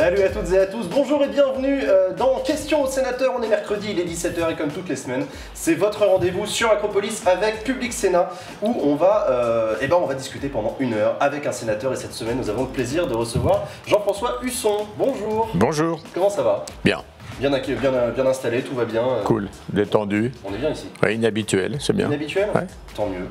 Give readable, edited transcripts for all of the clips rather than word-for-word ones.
Salut à toutes et à tous, bonjour et bienvenue dans Questions au sénateur. On est mercredi, il est 17h et comme toutes les semaines, c'est votre rendez-vous sur Acropolis avec Public Sénat où on va discuter pendant 1 heure avec un sénateur. Et cette semaine, nous avons le plaisir de recevoir Jean-François Husson. Bonjour. Bonjour. Comment ça va? Bien. Bien installé, tout va bien. Cool, détendu. On est bien ici. Ouais, inhabituel, c'est bien. Inhabituel? Ouais. Tant mieux.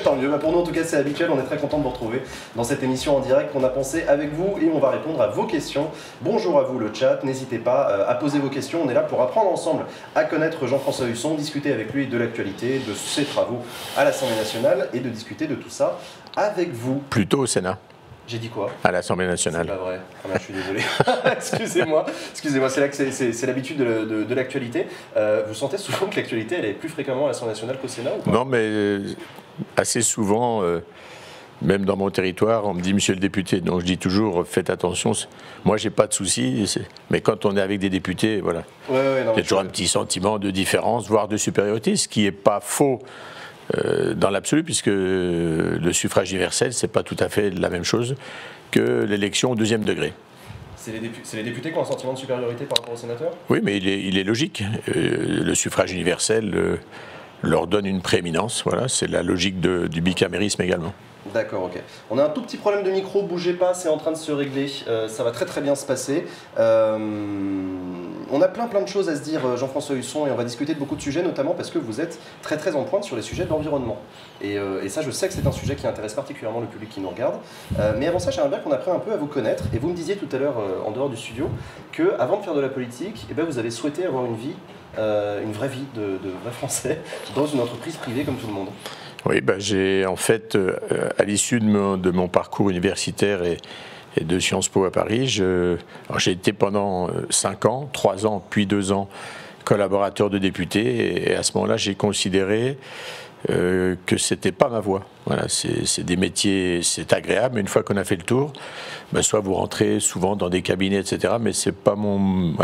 Tant mieux. Bah pour nous en tout cas c'est habituel, on est très content de vous retrouver dans cette émission en direct qu'on a pensé avec vous et on va répondre à vos questions. Bonjour à vous le chat, n'hésitez pas à poser vos questions, on est là pour apprendre ensemble à connaître Jean-François Husson, discuter avec lui de l'actualité, de ses travaux à l'Assemblée nationale et de discuter de tout ça avec vous. Plutôt au Sénat. J'ai dit quoi? À l'Assemblée nationale. C'est pas vrai. Ah ben, je suis désolé. Excusez-moi, c'est là que c'est l'habitude de l'actualité. Vous sentez souvent que l'actualité elle est plus fréquemment à l'Assemblée nationale qu'au Sénat ou pas? Non, mais assez souvent, même dans mon territoire, on me dit monsieur le député. Donc je dis toujours faites attention. Moi, j'ai pas de soucis, mais quand on est avec des députés, voilà. Ouais, non, il y a toujours un petit sentiment de différence, voire de supériorité, ce qui n'est pas faux. Dans l'absolu, puisque le suffrage universel, c'est pas tout à fait la même chose que l'élection au 2e degré. C'est les députés qui ont un sentiment de supériorité par rapport aux sénateurs? Oui, mais il est logique. Le suffrage universel leur donne une prééminence. Voilà, c'est la logique du bicamérisme également. D'accord, ok. On a un tout petit problème de micro, bougez pas, c'est en train de se régler, ça va très bien se passer. On a plein de choses à se dire, Jean-François Husson, et on va discuter de beaucoup de sujets, notamment parce que vous êtes très en pointe sur les sujets de l'environnement. Et ça, je sais que c'est un sujet qui intéresse particulièrement le public qui nous regarde. Mais avant ça, j'aimerais bien qu'on apprenne un peu à vous connaître. Et vous me disiez tout à l'heure, en dehors du studio, qu'avant de faire de la politique, vous avez souhaité avoir une vie, une vraie vie de vrai Français, dans une entreprise privée comme tout le monde. Oui, j'ai en fait, à l'issue de mon parcours universitaire et de Sciences Po à Paris, j'ai été pendant 5 ans, 3 ans, puis 2 ans, collaborateur de député. Et à ce moment-là, j'ai considéré que c'était pas ma voie. Voilà, c'est des métiers, c'est agréable, mais une fois qu'on a fait le tour, soit vous rentrez souvent dans des cabinets, etc. Mais c'est pas mon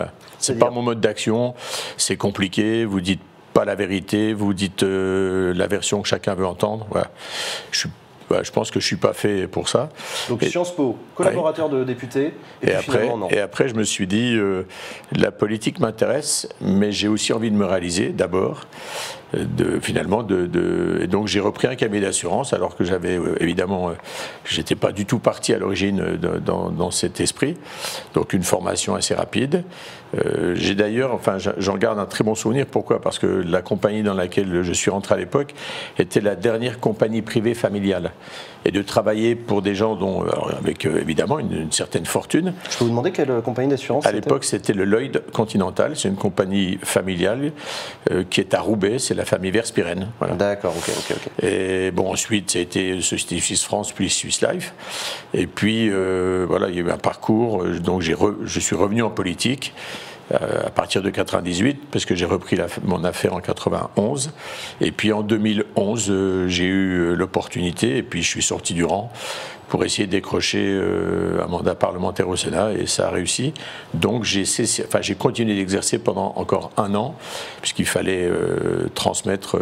mode d'action. C'est compliqué. Vous dites pas la vérité, vous dites la version que chacun veut entendre. Voilà. Je pense que je suis pas fait pour ça. Donc Sciences Po, collaborateur de député, et après je me suis dit la politique m'intéresse, mais j'ai aussi envie de me réaliser d'abord. Et donc j'ai repris un cabinet d'assurance alors que j'avais évidemment j'étais pas du tout parti à l'origine dans cet esprit, donc une formation assez rapide. J'ai d'ailleurs, j'en garde un très bon souvenir. Pourquoi? Parce que la compagnie dans laquelle je suis rentré à l'époque était la dernière compagnie privée familiale, et de travailler pour des gens avec évidemment une certaine fortune. Je peux vous demander quelle compagnie d'assurance? À l'époque, c'était le Lloyd Continental. C'est une compagnie familiale qui est à Roubaix. C'est la famille Verspiren. Voilà. D'accord, ok. Et bon, ensuite, ça a été Société Suisse France, puis Swiss Life. Et puis, voilà, il y a eu un parcours. Donc, je suis revenu en politique à partir de 98, parce que j'ai repris mon affaire en 91. Et puis, en 2011, j'ai eu l'opportunité, et puis je suis sorti du rang pour essayer de décrocher un mandat parlementaire au Sénat, et ça a réussi. Donc j'ai continué d'exercer pendant encore 1 an, puisqu'il fallait transmettre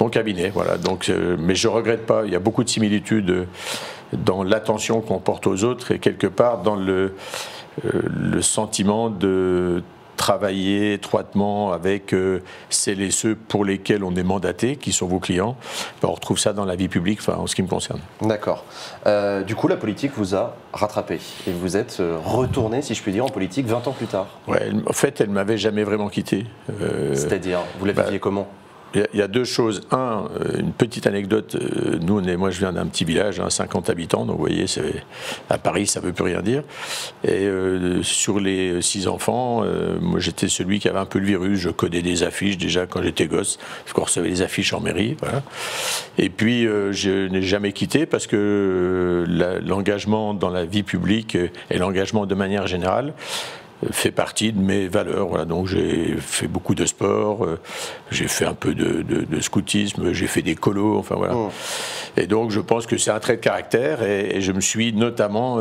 mon cabinet. Voilà. Donc, mais je ne regrette pas, il y a beaucoup de similitudes dans l'attention qu'on porte aux autres, et quelque part dans le sentiment de travailler étroitement avec celles et ceux pour lesquels on est mandaté, qui sont vos clients. On retrouve ça dans la vie publique, en ce qui me concerne. D'accord. Du coup, la politique vous a rattrapé et vous êtes retourné, si je puis dire, en politique 20 ans plus tard. Ouais, en fait, elle ne m'avait jamais vraiment quitté. C'est-à-dire, vous la viviez comment? Il y a 2 choses. Une petite anecdote. Moi, je viens d'un petit village, 50 habitants. Donc, vous voyez, à Paris, ça ne veut plus rien dire. Et sur les 6 enfants, moi, j'étais celui qui avait un peu le virus. Je codais des affiches déjà quand j'étais gosse, parce qu'on recevait les affiches en mairie. Voilà. Et puis, je n'ai jamais quitté parce que l'engagement dans la vie publique et l'engagement de manière générale fait partie de mes valeurs. Voilà. Donc j'ai fait beaucoup de sport, j'ai fait un peu de scoutisme, j'ai fait des colos, enfin voilà. Et donc je pense que c'est un trait de caractère, et je me suis notamment,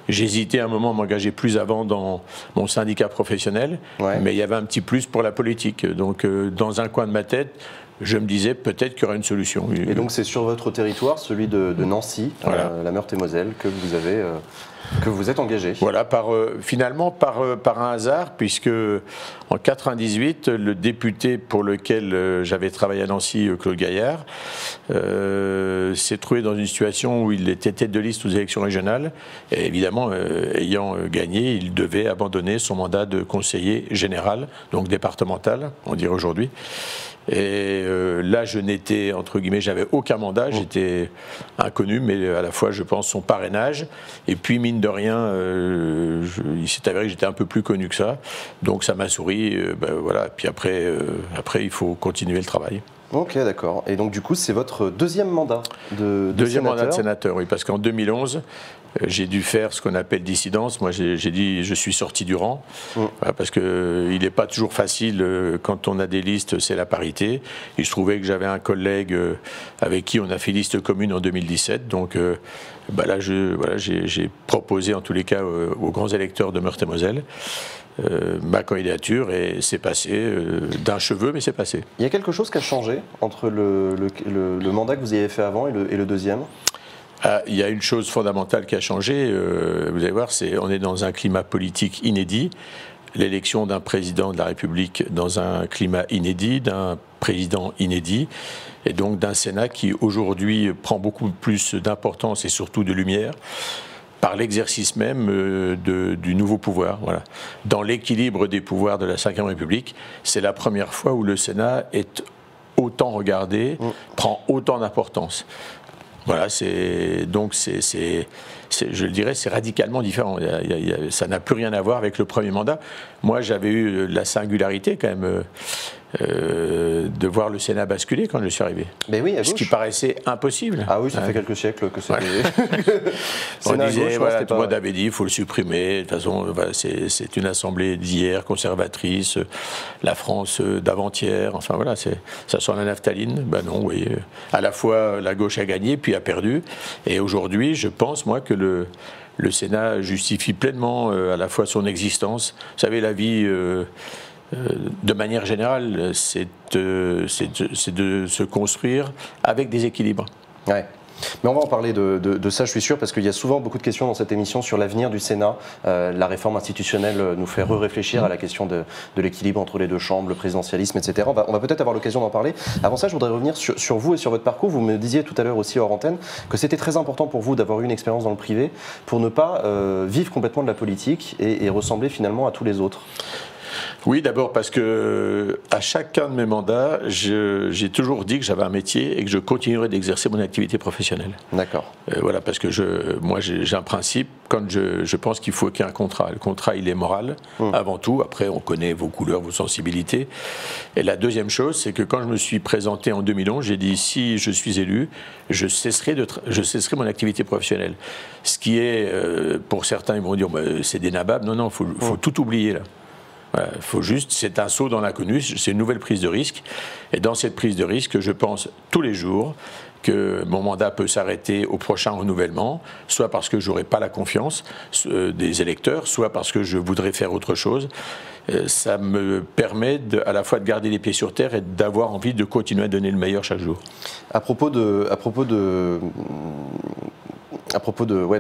j'ai hésité un moment à m'engager plus avant dans mon syndicat professionnel, mais il y avait un petit plus pour la politique. Donc dans un coin de ma tête, je me disais peut-être qu'il y aurait une solution. Et donc c'est sur votre territoire, celui de Nancy, voilà. La Meurthe-et-Moselle, que vous êtes engagé. Voilà, finalement par un hasard, puisque en 98, le député pour lequel j'avais travaillé à Nancy, Claude Gaillard, s'est trouvé dans une situation où il était tête de liste aux élections régionales, et évidemment, ayant gagné, il devait abandonner son mandat de conseiller général, donc départemental, on dirait aujourd'hui. Et là, je n'étais, entre guillemets, j'avais aucun mandat, j'étais inconnu, mais à la fois, je pense, son parrainage. Et puis, mine de rien, il s'est avéré que j'étais un peu plus connu que ça. Donc, ça m'a souri. Voilà. Puis après, il faut continuer le travail. Ok, d'accord. Et donc, du coup, c'est votre deuxième mandat de Deuxième sénateur. mandat de sénateur, oui, parce qu'en 2011, j'ai dû faire ce qu'on appelle dissidence. Moi, j'ai dit, je suis sorti du rang, voilà, parce qu'il n'est pas toujours facile, quand on a des listes, c'est la parité. Il se trouvait que j'avais un collègue avec qui on a fait liste commune en 2017, donc là, j'ai proposé, en tous les cas, aux grands électeurs de Meurthe-et-Moselle, ma candidature, et c'est passé d'un cheveu, mais c'est passé. Il y a quelque chose qui a changé entre le mandat que vous avez fait avant et le deuxième? Il y a une chose fondamentale qui a changé, vous allez voir, on est dans un climat politique inédit, l'élection d'un président de la République dans un climat inédit, d'un président inédit, et donc d'un Sénat qui aujourd'hui prend beaucoup plus d'importance et surtout de lumière par l'exercice même du nouveau pouvoir. Voilà. Dans l'équilibre des pouvoirs de la Ve République, c'est la première fois où le Sénat est autant regardé, prend autant d'importance. Voilà, je le dirais, c'est radicalement différent. Ça n'a plus rien à voir avec le premier mandat. Moi, j'avais eu la singularité quand même de voir le Sénat basculer quand je suis arrivé. Mais oui, à gauche. Ce qui paraissait impossible. Ah oui, ça fait quelques siècles que c'était... On disait, voilà, tout le monde avait dit, il faut le supprimer. De toute façon, voilà, c'est une assemblée d'hier, conservatrice, la France d'avant-hier. Enfin voilà, ça sent la naphtaline. Ben non, oui. À la fois, la gauche a gagné, puis a perdu. Et aujourd'hui, je pense, moi, que le Sénat justifie pleinement à la fois son existence. Vous savez, la vie... de manière générale, c'est de se construire avec des équilibres. Ouais. Mais on va en parler de ça, je suis sûr, parce qu'il y a souvent beaucoup de questions dans cette émission sur l'avenir du Sénat. La réforme institutionnelle nous fait réfléchir à la question de l'équilibre entre les deux chambres, le présidentialisme, etc. On va peut-être avoir l'occasion d'en parler. Avant ça, je voudrais revenir sur vous et sur votre parcours. Vous me disiez tout à l'heure aussi hors antenne que c'était très important pour vous d'avoir eu une expérience dans le privé pour ne pas vivre complètement de la politique et ressembler finalement à tous les autres. Oui, d'abord parce que à chacun de mes mandats, j'ai toujours dit que j'avais un métier et que je continuerai d'exercer mon activité professionnelle. D'accord. Voilà, parce que moi j'ai un principe, quand je pense qu'il faut qu'il y ait un contrat. Le contrat, il est moral, avant tout. Après, on connaît vos couleurs, vos sensibilités. Et la deuxième chose, c'est que quand je me suis présenté en 2011, j'ai dit, si je suis élu, je cesserai mon activité professionnelle. Ce qui est, pour certains, ils vont dire, c'est des nababs. Non, il faut tout oublier là. Voilà, c'est un saut dans l'inconnu, c'est une nouvelle prise de risque. Et dans cette prise de risque, je pense tous les jours que mon mandat peut s'arrêter au prochain renouvellement, soit parce que je n'aurai pas la confiance des électeurs, soit parce que je voudrais faire autre chose. Ça me permet à la fois de garder les pieds sur terre et d'avoir envie de continuer à donner le meilleur chaque jour. À propos de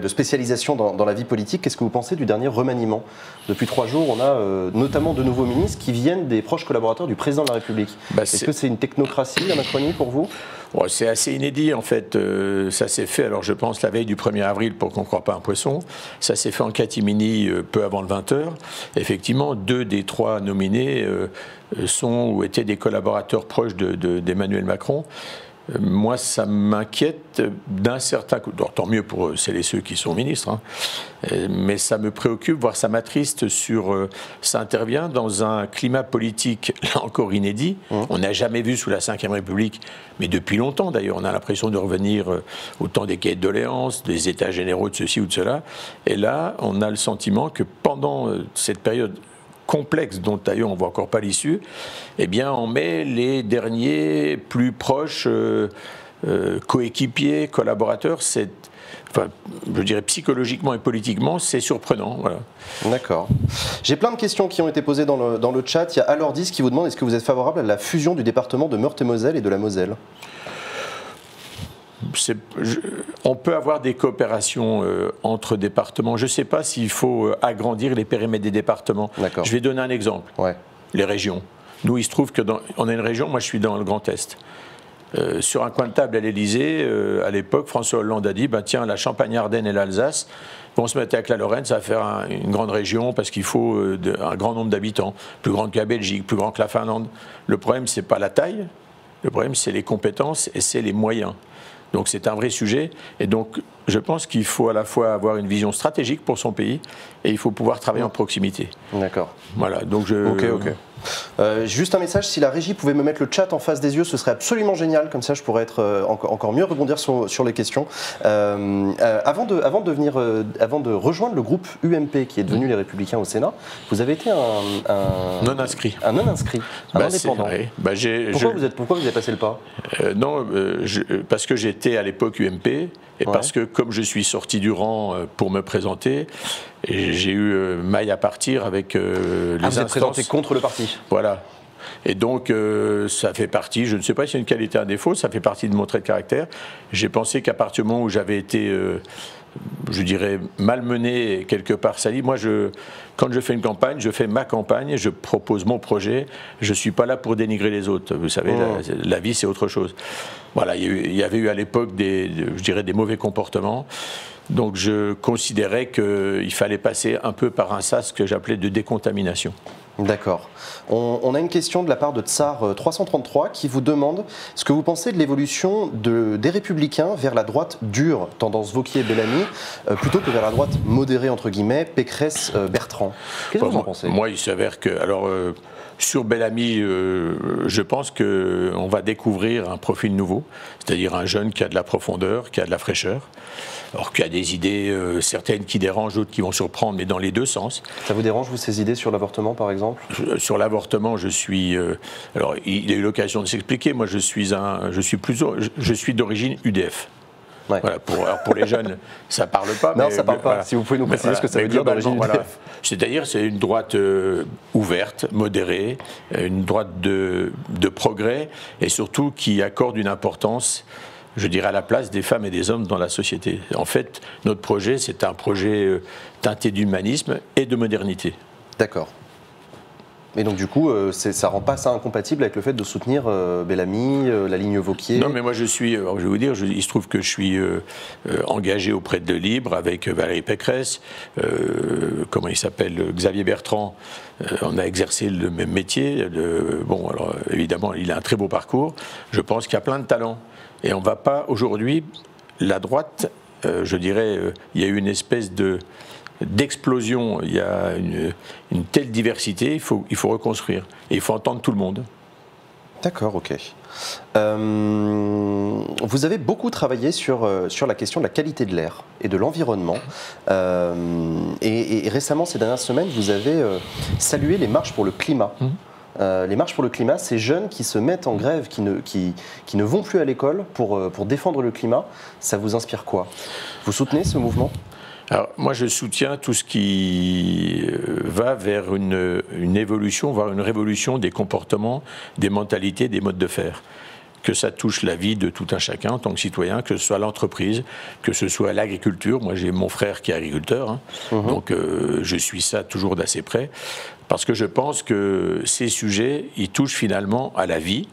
spécialisation dans la vie politique, qu'est-ce que vous pensez du dernier remaniement? Depuis 3 jours, on a notamment de nouveaux ministres qui viennent des proches collaborateurs du président de la République. Est-ce que c'est une technocratie, la Macronie, pour vous? C'est assez inédit, en fait. Ça s'est fait, alors je pense, la veille du 1er avril, pour qu'on ne croie pas un poisson. Ça s'est fait en catimini peu avant le 20h. Effectivement, 2 des 3 nominés sont ou étaient des collaborateurs proches d'Emmanuel Macron. Moi, ça m'inquiète d'un certain coup. Tant mieux pour celles et ceux qui sont ministres, hein. Mais ça me préoccupe, voire ça m'attriste ça intervient dans un climat politique, là encore inédit. On n'a jamais vu sous la Ve République, mais depuis longtemps d'ailleurs, on a l'impression de revenir au temps des quais de doléances, des états généraux de ceci ou de cela. Et là, on a le sentiment que pendant cette période complexe dont d'ailleurs on ne voit encore pas l'issue, eh bien on met les derniers plus proches coéquipiers, collaborateurs, c'est, enfin, je dirais psychologiquement et politiquement, c'est surprenant. Voilà. D'accord. J'ai plein de questions qui ont été posées dans le chat. Il y a Alors10 qui vous demande est-ce que vous êtes favorable à la fusion du département de Meurthe-et-Moselle et de la Moselle? On peut avoir des coopérations entre départements. Je ne sais pas s'il faut agrandir les périmètres des départements. Je vais donner un exemple. Ouais. Les régions. Nous, il se trouve qu'on a une région, moi je suis dans le Grand Est. Sur un coin de table à l'Élysée, à l'époque, François Hollande a dit tiens, la Champagne-Ardenne et l'Alsace vont se mettre avec la Lorraine, ça va faire une grande région parce qu'il faut un grand nombre d'habitants, plus grande que la Belgique, plus grand que la Finlande. Le problème, ce n'est pas la taille, le problème, c'est les compétences et c'est les moyens. Donc c'est un vrai sujet. Et donc je pense qu'il faut à la fois avoir une vision stratégique pour son pays et il faut pouvoir travailler en proximité. D'accord. Voilà, donc Ok. Juste un message, si la régie pouvait me mettre le chat en face des yeux, ce serait absolument génial, comme ça je pourrais être encore mieux rebondir sur les questions. Avant de rejoindre le groupe UMP qui est devenu les Républicains au Sénat, vous avez été un non-inscrit. Un non-inscrit, un indépendant. Pourquoi vous avez passé le pas? Non, parce que j'étais à l'époque UMP et parce que comme je suis sorti du rang pour me présenter, j'ai eu maille à partir avec les instances. Vous êtes présenté contre le parti. Voilà. Et donc, ça fait partie, je ne sais pas si c'est une qualité ou un défaut, ça fait partie de mon trait de caractère. J'ai pensé qu'à partir du moment où j'avais été, je dirais, malmené, quelque part sali, moi, quand je fais une campagne, je fais ma campagne, je propose mon projet, je ne suis pas là pour dénigrer les autres. Vous savez, la vie, c'est autre chose. Voilà, il y avait eu à l'époque je dirais, des mauvais comportements. Donc je considérais qu'il fallait passer un peu par un sas que j'appelais de décontamination. D'accord. On a une question de la part de Tsar 333 qui vous demande ce que vous pensez de l'évolution des Républicains vers la droite dure, tendance Wauquiez-Bellamy, plutôt que vers la droite modérée, entre guillemets, Pécresse-Bertrand. Qu'est-ce que vous en pensez? Moi, il s'avère que... Alors, sur Bellamy, je pense qu'on va découvrir un profil nouveau, c'est-à-dire un jeune qui a de la profondeur, qui a de la fraîcheur. Alors qu'il y a des idées, certaines qui dérangent, d'autres qui vont surprendre, mais dans les deux sens. Ça vous dérange, vous, ces idées sur l'avortement, par exemple? Sur l'avortement, je suis... alors, il a eu l'occasion de s'expliquer. Moi, je suis d'origine UDF. Ouais. Voilà, pour les jeunes, ça ne parle pas. Non, ça ne parle pas. Voilà. Si vous pouvez nous préciser ce que ça veut dire d'origine UDF. Voilà. C'est-à-dire, c'est une droite ouverte, modérée, une droite de progrès, et surtout qui accorde une importance, je dirais, à la place des femmes et des hommes dans la société. En fait, notre projet, c'est un projet teinté d'humanisme et de modernité. D'accord. Et donc du coup, ça rend pas ça incompatible avec le fait de soutenir Bellamy, la ligne Wauquiez? Non, mais moi je vais vous dire, il se trouve que je suis engagé auprès de Libre avec Valérie Pécresse, comment il s'appelle, Xavier Bertrand. On a exercé le même métier. Bon, alors évidemment, il a un très beau parcours. Je pense qu'il y a plein de talents. Et on ne va pas aujourd'hui, la droite, je dirais, il y a eu une espèce d'explosion, il y a une telle diversité, il faut reconstruire. Et il faut entendre tout le monde. D'accord, ok. Vous avez beaucoup travaillé sur la question de la qualité de l'air et de l'environnement. Et récemment, ces dernières semaines, vous avez salué les marches pour le climat. Les marches pour le climat, ces jeunes qui se mettent en grève, qui ne vont plus à l'école pour défendre le climat, ça vous inspire quoi? Vous soutenez ce mouvement? Alors, moi, je soutiens tout ce qui va vers une évolution, voire une révolution des comportements, des mentalités, des modes de faire. Que ça touche la vie de tout un chacun en tant que citoyen, que ce soit l'entreprise, que ce soit l'agriculture. Moi, j'ai mon frère qui est agriculteur, donc je suis ça toujours d'assez près, parce que je pense que ces sujets, ils touchent finalement à la vie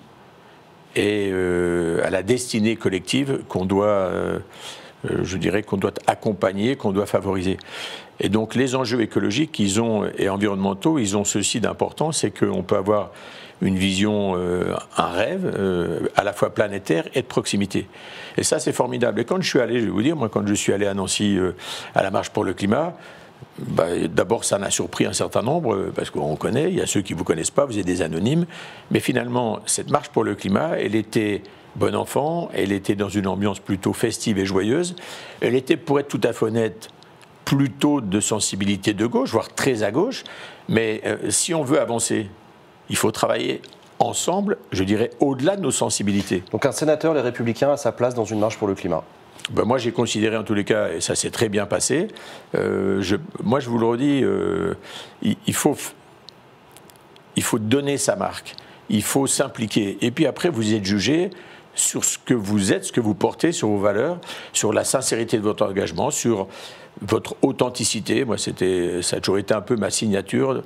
et à la destinée collective qu'on doit... je dirais qu'on doit accompagner, qu'on doit favoriser. Et donc les enjeux écologiques et environnementaux, ils ont ceci d'important, c'est qu'on peut avoir une vision, un rêve, à la fois planétaire et de proximité. Et ça, c'est formidable. Et quand je suis allé, je vais vous dire, moi, quand je suis allé à Nancy à la marche pour le climat, d'abord, ça m'a surpris un certain nombre, parce qu'on connaît, il y a ceux qui ne vous connaissent pas, vous êtes des anonymes, mais finalement, cette marche pour le climat, elle était... bon enfant, elle était dans une ambiance plutôt festive et joyeuse. Elle était, pour être tout à fait honnête, plutôt de sensibilité de gauche, voire très à gauche. Mais si on veut avancer, il faut travailler ensemble, je dirais au-delà de nos sensibilités. Donc un sénateur, les Républicains, a sa place dans une marche pour le climat. Ben moi, j'ai considéré en tous les cas, et ça s'est très bien passé, moi je vous le redis, il faut donner sa marque, il faut s'impliquer. Et puis après, vous êtes jugé sur ce que vous êtes, ce que vous portez, sur vos valeurs, sur la sincérité de votre engagement, sur votre authenticité. Moi, ça a toujours été un peu ma signature.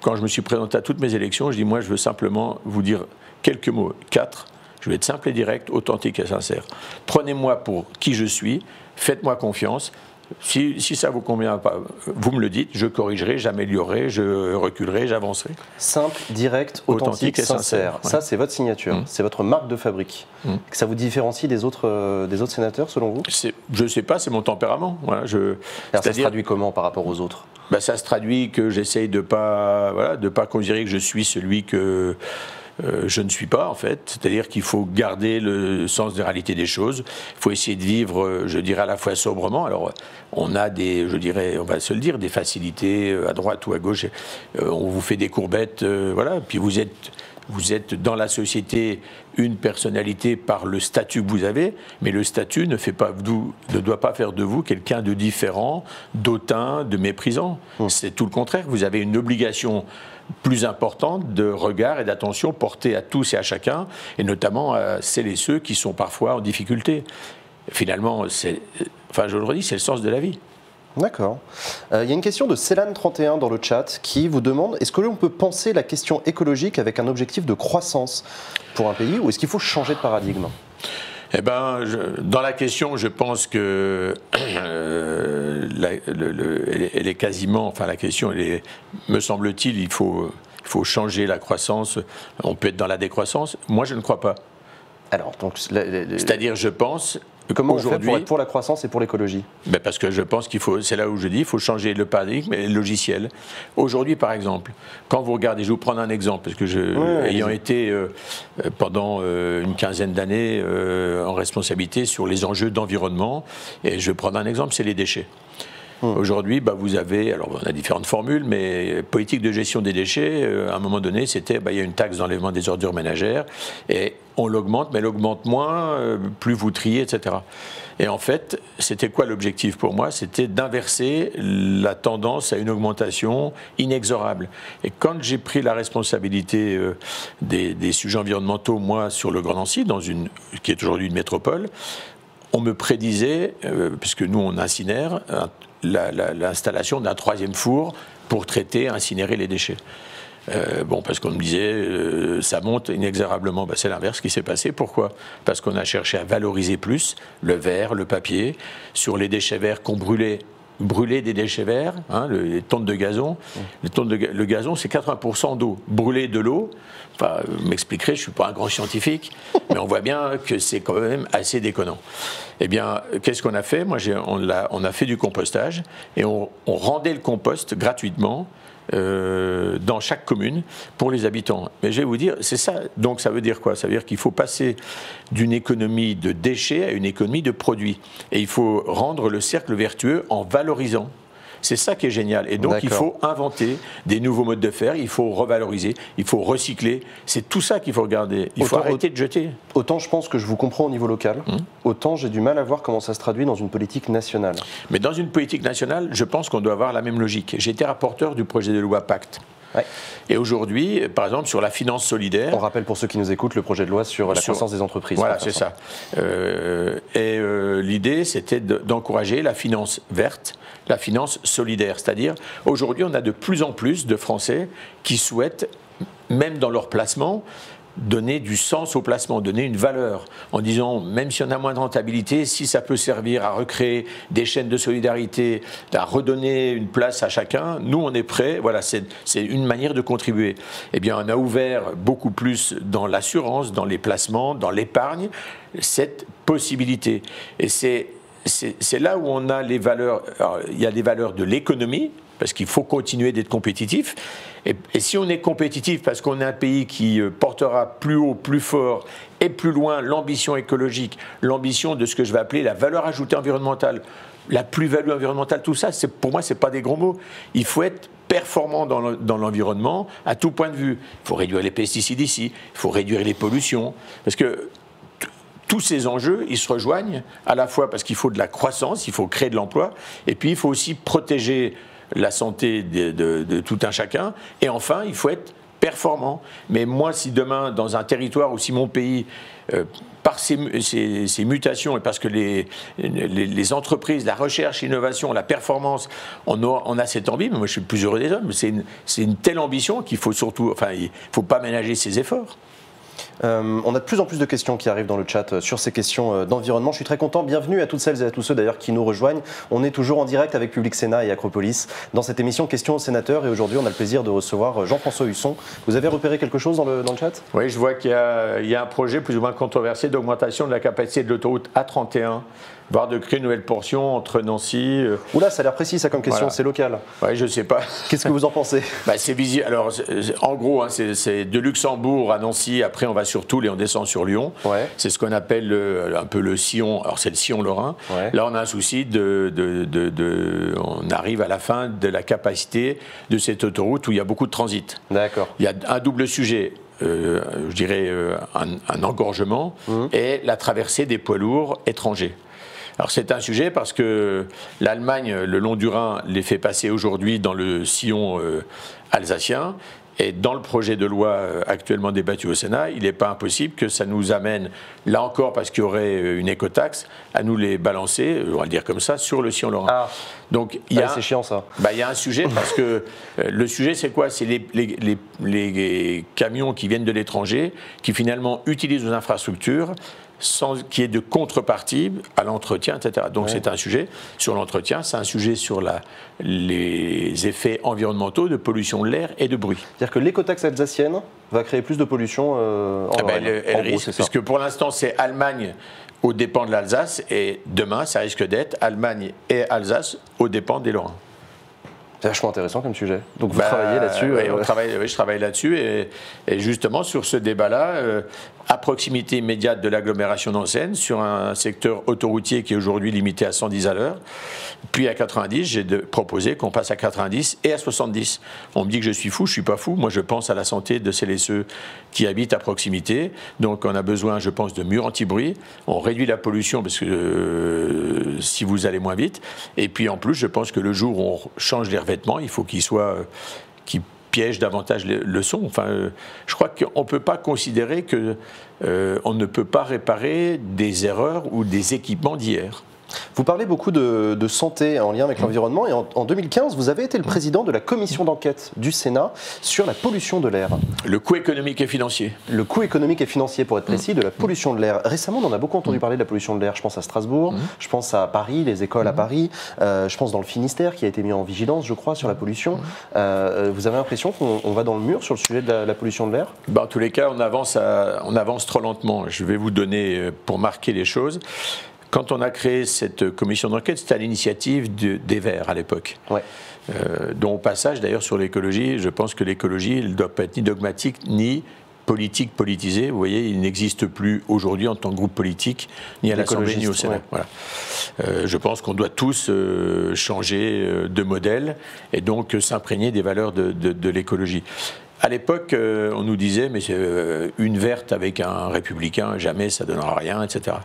Quand je me suis présenté à toutes mes élections, je dis, moi, je veux simplement vous dire quelques mots, 4. Je vais être simple et direct, authentique et sincère. Prenez-moi pour qui je suis, faites-moi confiance. Si ça vous convient pas, vous me le dites, je corrigerai, j'améliorerai, je reculerai, j'avancerai. Simple, direct, authentique et sincère. Ouais. Ça, c'est votre signature, c'est votre marque de fabrique. Ça vous différencie des autres sénateurs, selon vous? Je ne sais pas, c'est mon tempérament. Voilà, ça se traduit comment par rapport aux autres? Ça se traduit que j'essaye de pas considérer que je suis celui que je ne suis pas, en fait. C'est-à-dire qu'il faut garder le sens des réalités des choses. Il faut essayer de vivre, je dirais, à la fois sobrement. Alors, on a on va se le dire, des facilités à droite ou à gauche. On vous fait des courbettes, voilà. Puis vous êtes dans la société une personnalité par le statut que vous avez, mais le statut ne doit pas faire de vous quelqu'un de différent, d'autant, de méprisant. C'est tout le contraire. Vous avez une obligation plus importante de regard et d'attention portée à tous et à chacun, et notamment à celles et ceux qui sont parfois en difficulté. Finalement, je le redis, c'est le sens de la vie. D'accord. Il y a une question de Célan31 dans le chat qui vous demande, est-ce que l'on peut penser la question écologique avec un objectif de croissance pour un pays, ou est-ce qu'il faut changer de paradigme? Dans la question, je pense que elle est quasiment, la question, me semble-t-il, il faut changer la croissance. On peut être dans la décroissance. Moi, je ne crois pas. Alors, donc, c'est-à-dire, je pense. Comment on fait pour être pour la croissance et pour l'écologie? Parce que je pense c'est là où je dis, il faut changer le paradigme et le logiciel. Aujourd'hui, par exemple, quand vous regardez, je vais vous prendre un exemple, parce que ayant été pendant une quinzaine d'années en responsabilité sur les enjeux d'environnement, et je vais prendre un exemple, c'est les déchets. Aujourd'hui, vous avez, alors on a différentes formules, mais politique de gestion des déchets, à un moment donné, c'était, il y a une taxe d'enlèvement des ordures ménagères, et on l'augmente, mais elle augmente moins, plus vous triez, etc. Et en fait, c'était quoi l'objectif pour moi? C'était d'inverser la tendance à une augmentation inexorable. Et quand j'ai pris la responsabilité des sujets environnementaux, moi, sur le Grand Nancy, qui est aujourd'hui une métropole, on me prédisait, puisque nous on incinère, l'installation d'un 3e four pour traiter, incinérer les déchets. Parce qu'on me disait, ça monte inexorablement. C'est l'inverse qui s'est passé. Pourquoi? Parce qu'on a cherché à valoriser plus le verre, le papier, sur les déchets verts qu'on brûlait des déchets verts, les tonnes de gazon. Le gazon, c'est 80% d'eau. Brûler de l'eau, vous m'expliquerez, je ne suis pas un grand scientifique, mais on voit bien que c'est quand même assez déconnant. Eh bien, qu'est-ce qu'on a fait? On a fait du compostage et on rendait le compost gratuitement dans chaque commune pour les habitants. Mais je vais vous dire, c'est ça. Donc ça veut dire quoi? Ça veut dire qu'il faut passer d'une économie de déchets à une économie de produits. Et il faut rendre le cercle vertueux en valorisant. C'est ça qui est génial. Et donc il faut inventer des nouveaux modes de faire, il faut revaloriser, il faut recycler. C'est tout ça qu'il faut regarder. Il faut arrêter de jeter. Autant je pense que je vous comprends au niveau local, autant j'ai du mal à voir comment ça se traduit dans une politique nationale. Mais dans une politique nationale, je pense qu'on doit avoir la même logique. J'ai été rapporteur du projet de loi Pacte. Ouais. Et aujourd'hui, par exemple, sur la finance solidaire... On rappelle pour ceux qui nous écoutent le projet de loi sur la croissance des entreprises. Voilà, c'est ça. L'idée, c'était d'encourager la finance verte, la finance solidaire. C'est-à-dire, aujourd'hui, on a de plus en plus de Français qui souhaitent, même dans leur placement, donner du sens au placement, donner une valeur, en disant, même si on a moins de rentabilité, si ça peut servir à recréer des chaînes de solidarité, à redonner une place à chacun, nous on est prêts, voilà, c'est une manière de contribuer. Eh bien, on a ouvert beaucoup plus dans l'assurance, dans les placements, dans l'épargne, cette possibilité. Et c'est là où on a les valeurs, alors, il y a les valeurs de l'économie, parce qu'il faut continuer d'être compétitif. Et si on est compétitif parce qu'on est un pays qui portera plus haut, plus fort et plus loin l'ambition écologique, l'ambition de ce que je vais appeler la valeur ajoutée environnementale, la plus-value environnementale, tout ça, pour moi, ce n'est pas des gros mots. Il faut être performant dans l'environnement à tout point de vue. Il faut réduire les pesticides ici, il faut réduire les pollutions, parce que tous ces enjeux, ils se rejoignent à la fois parce qu'il faut de la croissance, il faut créer de l'emploi, et puis il faut aussi protéger la santé de tout un chacun, et enfin, il faut être performant. Mais moi, si demain, dans un territoire où si mon pays, par ces mutations, et parce que les entreprises, la recherche, l'innovation, la performance, on a cette envie, mais moi je suis le plus heureux des hommes, c'est une telle ambition qu'il faut surtout, enfin, il ne faut pas ménager ses efforts. On a de plus en plus de questions qui arrivent dans le chat sur ces questions d'environnement. Je suis très content. Bienvenue à toutes celles et à tous ceux d'ailleurs qui nous rejoignent. On est toujours en direct avec Public Sénat et Acropolis dans cette émission Questions aux sénateurs. Et aujourd'hui, on a le plaisir de recevoir Jean-François Husson. Vous avez repéré quelque chose dans le chat? Oui, je vois qu'il y a un projet plus ou moins controversé d'augmentation de la capacité de l'autoroute A31, voire de créer une nouvelle portion entre Nancy. Oula, ça a l'air précis ça comme question, voilà. C'est local. Oui, je ne sais pas. Qu'est-ce que vous en pensez? C'est visible. Alors, en gros, hein, c'est de Luxembourg à Nancy, après on va sur Toul et on descend sur Lyon. Ouais. C'est ce qu'on appelle un peu le sillon, alors c'est le sillon lorrain. Ouais. Là, on a un souci on arrive à la fin de la capacité de cette autoroute où il y a beaucoup de transit. D'accord. Il y a un double sujet. Je dirais un engorgement et la traversée des poids lourds étrangers. Alors c'est un sujet parce que l'Allemagne, le long du Rhin, les fait passer aujourd'hui dans le sillon alsacien. Et dans le projet de loi actuellement débattu au Sénat, il n'est pas impossible que ça nous amène, là encore parce qu'il y aurait une écotaxe, à nous les balancer, on va le dire comme ça, sur le sillon lorrain. Ah. Donc c'est chiant ça. Il y a un sujet parce que le sujet c'est quoi? C'est les camions qui viennent de l'étranger, qui finalement utilisent nos infrastructures, sans qu'il y ait de contrepartie à l'entretien, etc. Donc c'est un sujet sur l'entretien, c'est un sujet sur les effets environnementaux de pollution de l'air et de bruit. C'est-à-dire que l'écotaxe alsacienne va créer plus de pollution en Lorraine. Elle risque, puisque pour l'instant c'est Allemagne aux dépens de l'Alsace et demain ça risque d'être Allemagne et Alsace aux dépens des Lorrains. C'est vachement intéressant comme sujet. Donc vous travaillez là-dessus oui, je travaille là-dessus et justement sur ce débat-là, à proximité immédiate de l'agglomération d'Ancennes, sur un secteur autoroutier qui est aujourd'hui limité à 110 à l'heure, puis à 90, j'ai proposé qu'on passe à 90 et à 70. On me dit que je suis fou, je ne suis pas fou. Moi, je pense à la santé de celles et ceux qui habitent à proximité. Donc, on a besoin, je pense, de murs anti-bruit. On réduit la pollution parce que si vous allez moins vite. Et puis, en plus, je pense que le jour où on change les revêtements, il faut qu'ils soient... qui piège davantage le son. Enfin, je crois qu'on ne peut pas considérer qu'on ne peut pas réparer des erreurs ou des équipements d'hier. Vous parlez beaucoup de santé en lien avec l'environnement et en 2015, vous avez été le président de la commission d'enquête du Sénat sur la pollution de l'air. Le coût économique et financier. Le coût économique et financier, pour être précis, de la pollution de l'air. Récemment, on en a beaucoup entendu parler de la pollution de l'air. Je pense à Strasbourg, je pense à Paris, les écoles à Paris, je pense dans le Finistère qui a été mis en vigilance, je crois, sur la pollution. Vous avez l'impression qu'on va dans le mur sur le sujet de la pollution de l'air? En tous les cas, on avance trop lentement. Je vais vous donner, pour marquer les choses, quand on a créé cette commission d'enquête, c'était à l'initiative des Verts à l'époque. Ouais. Dont au passage, d'ailleurs, sur l'écologie, je pense que l'écologie ne doit pas être ni dogmatique, ni politique politisée. Vous voyez, il n'existe plus aujourd'hui en tant que groupe politique, ni à l'Assemblée, ni au Sénat. Ouais. Voilà. Je pense qu'on doit tous changer de modèle et donc s'imprégner des valeurs de l'écologie. À l'époque, on nous disait, mais c'est une verte avec un républicain, jamais ça ne donnera rien, etc.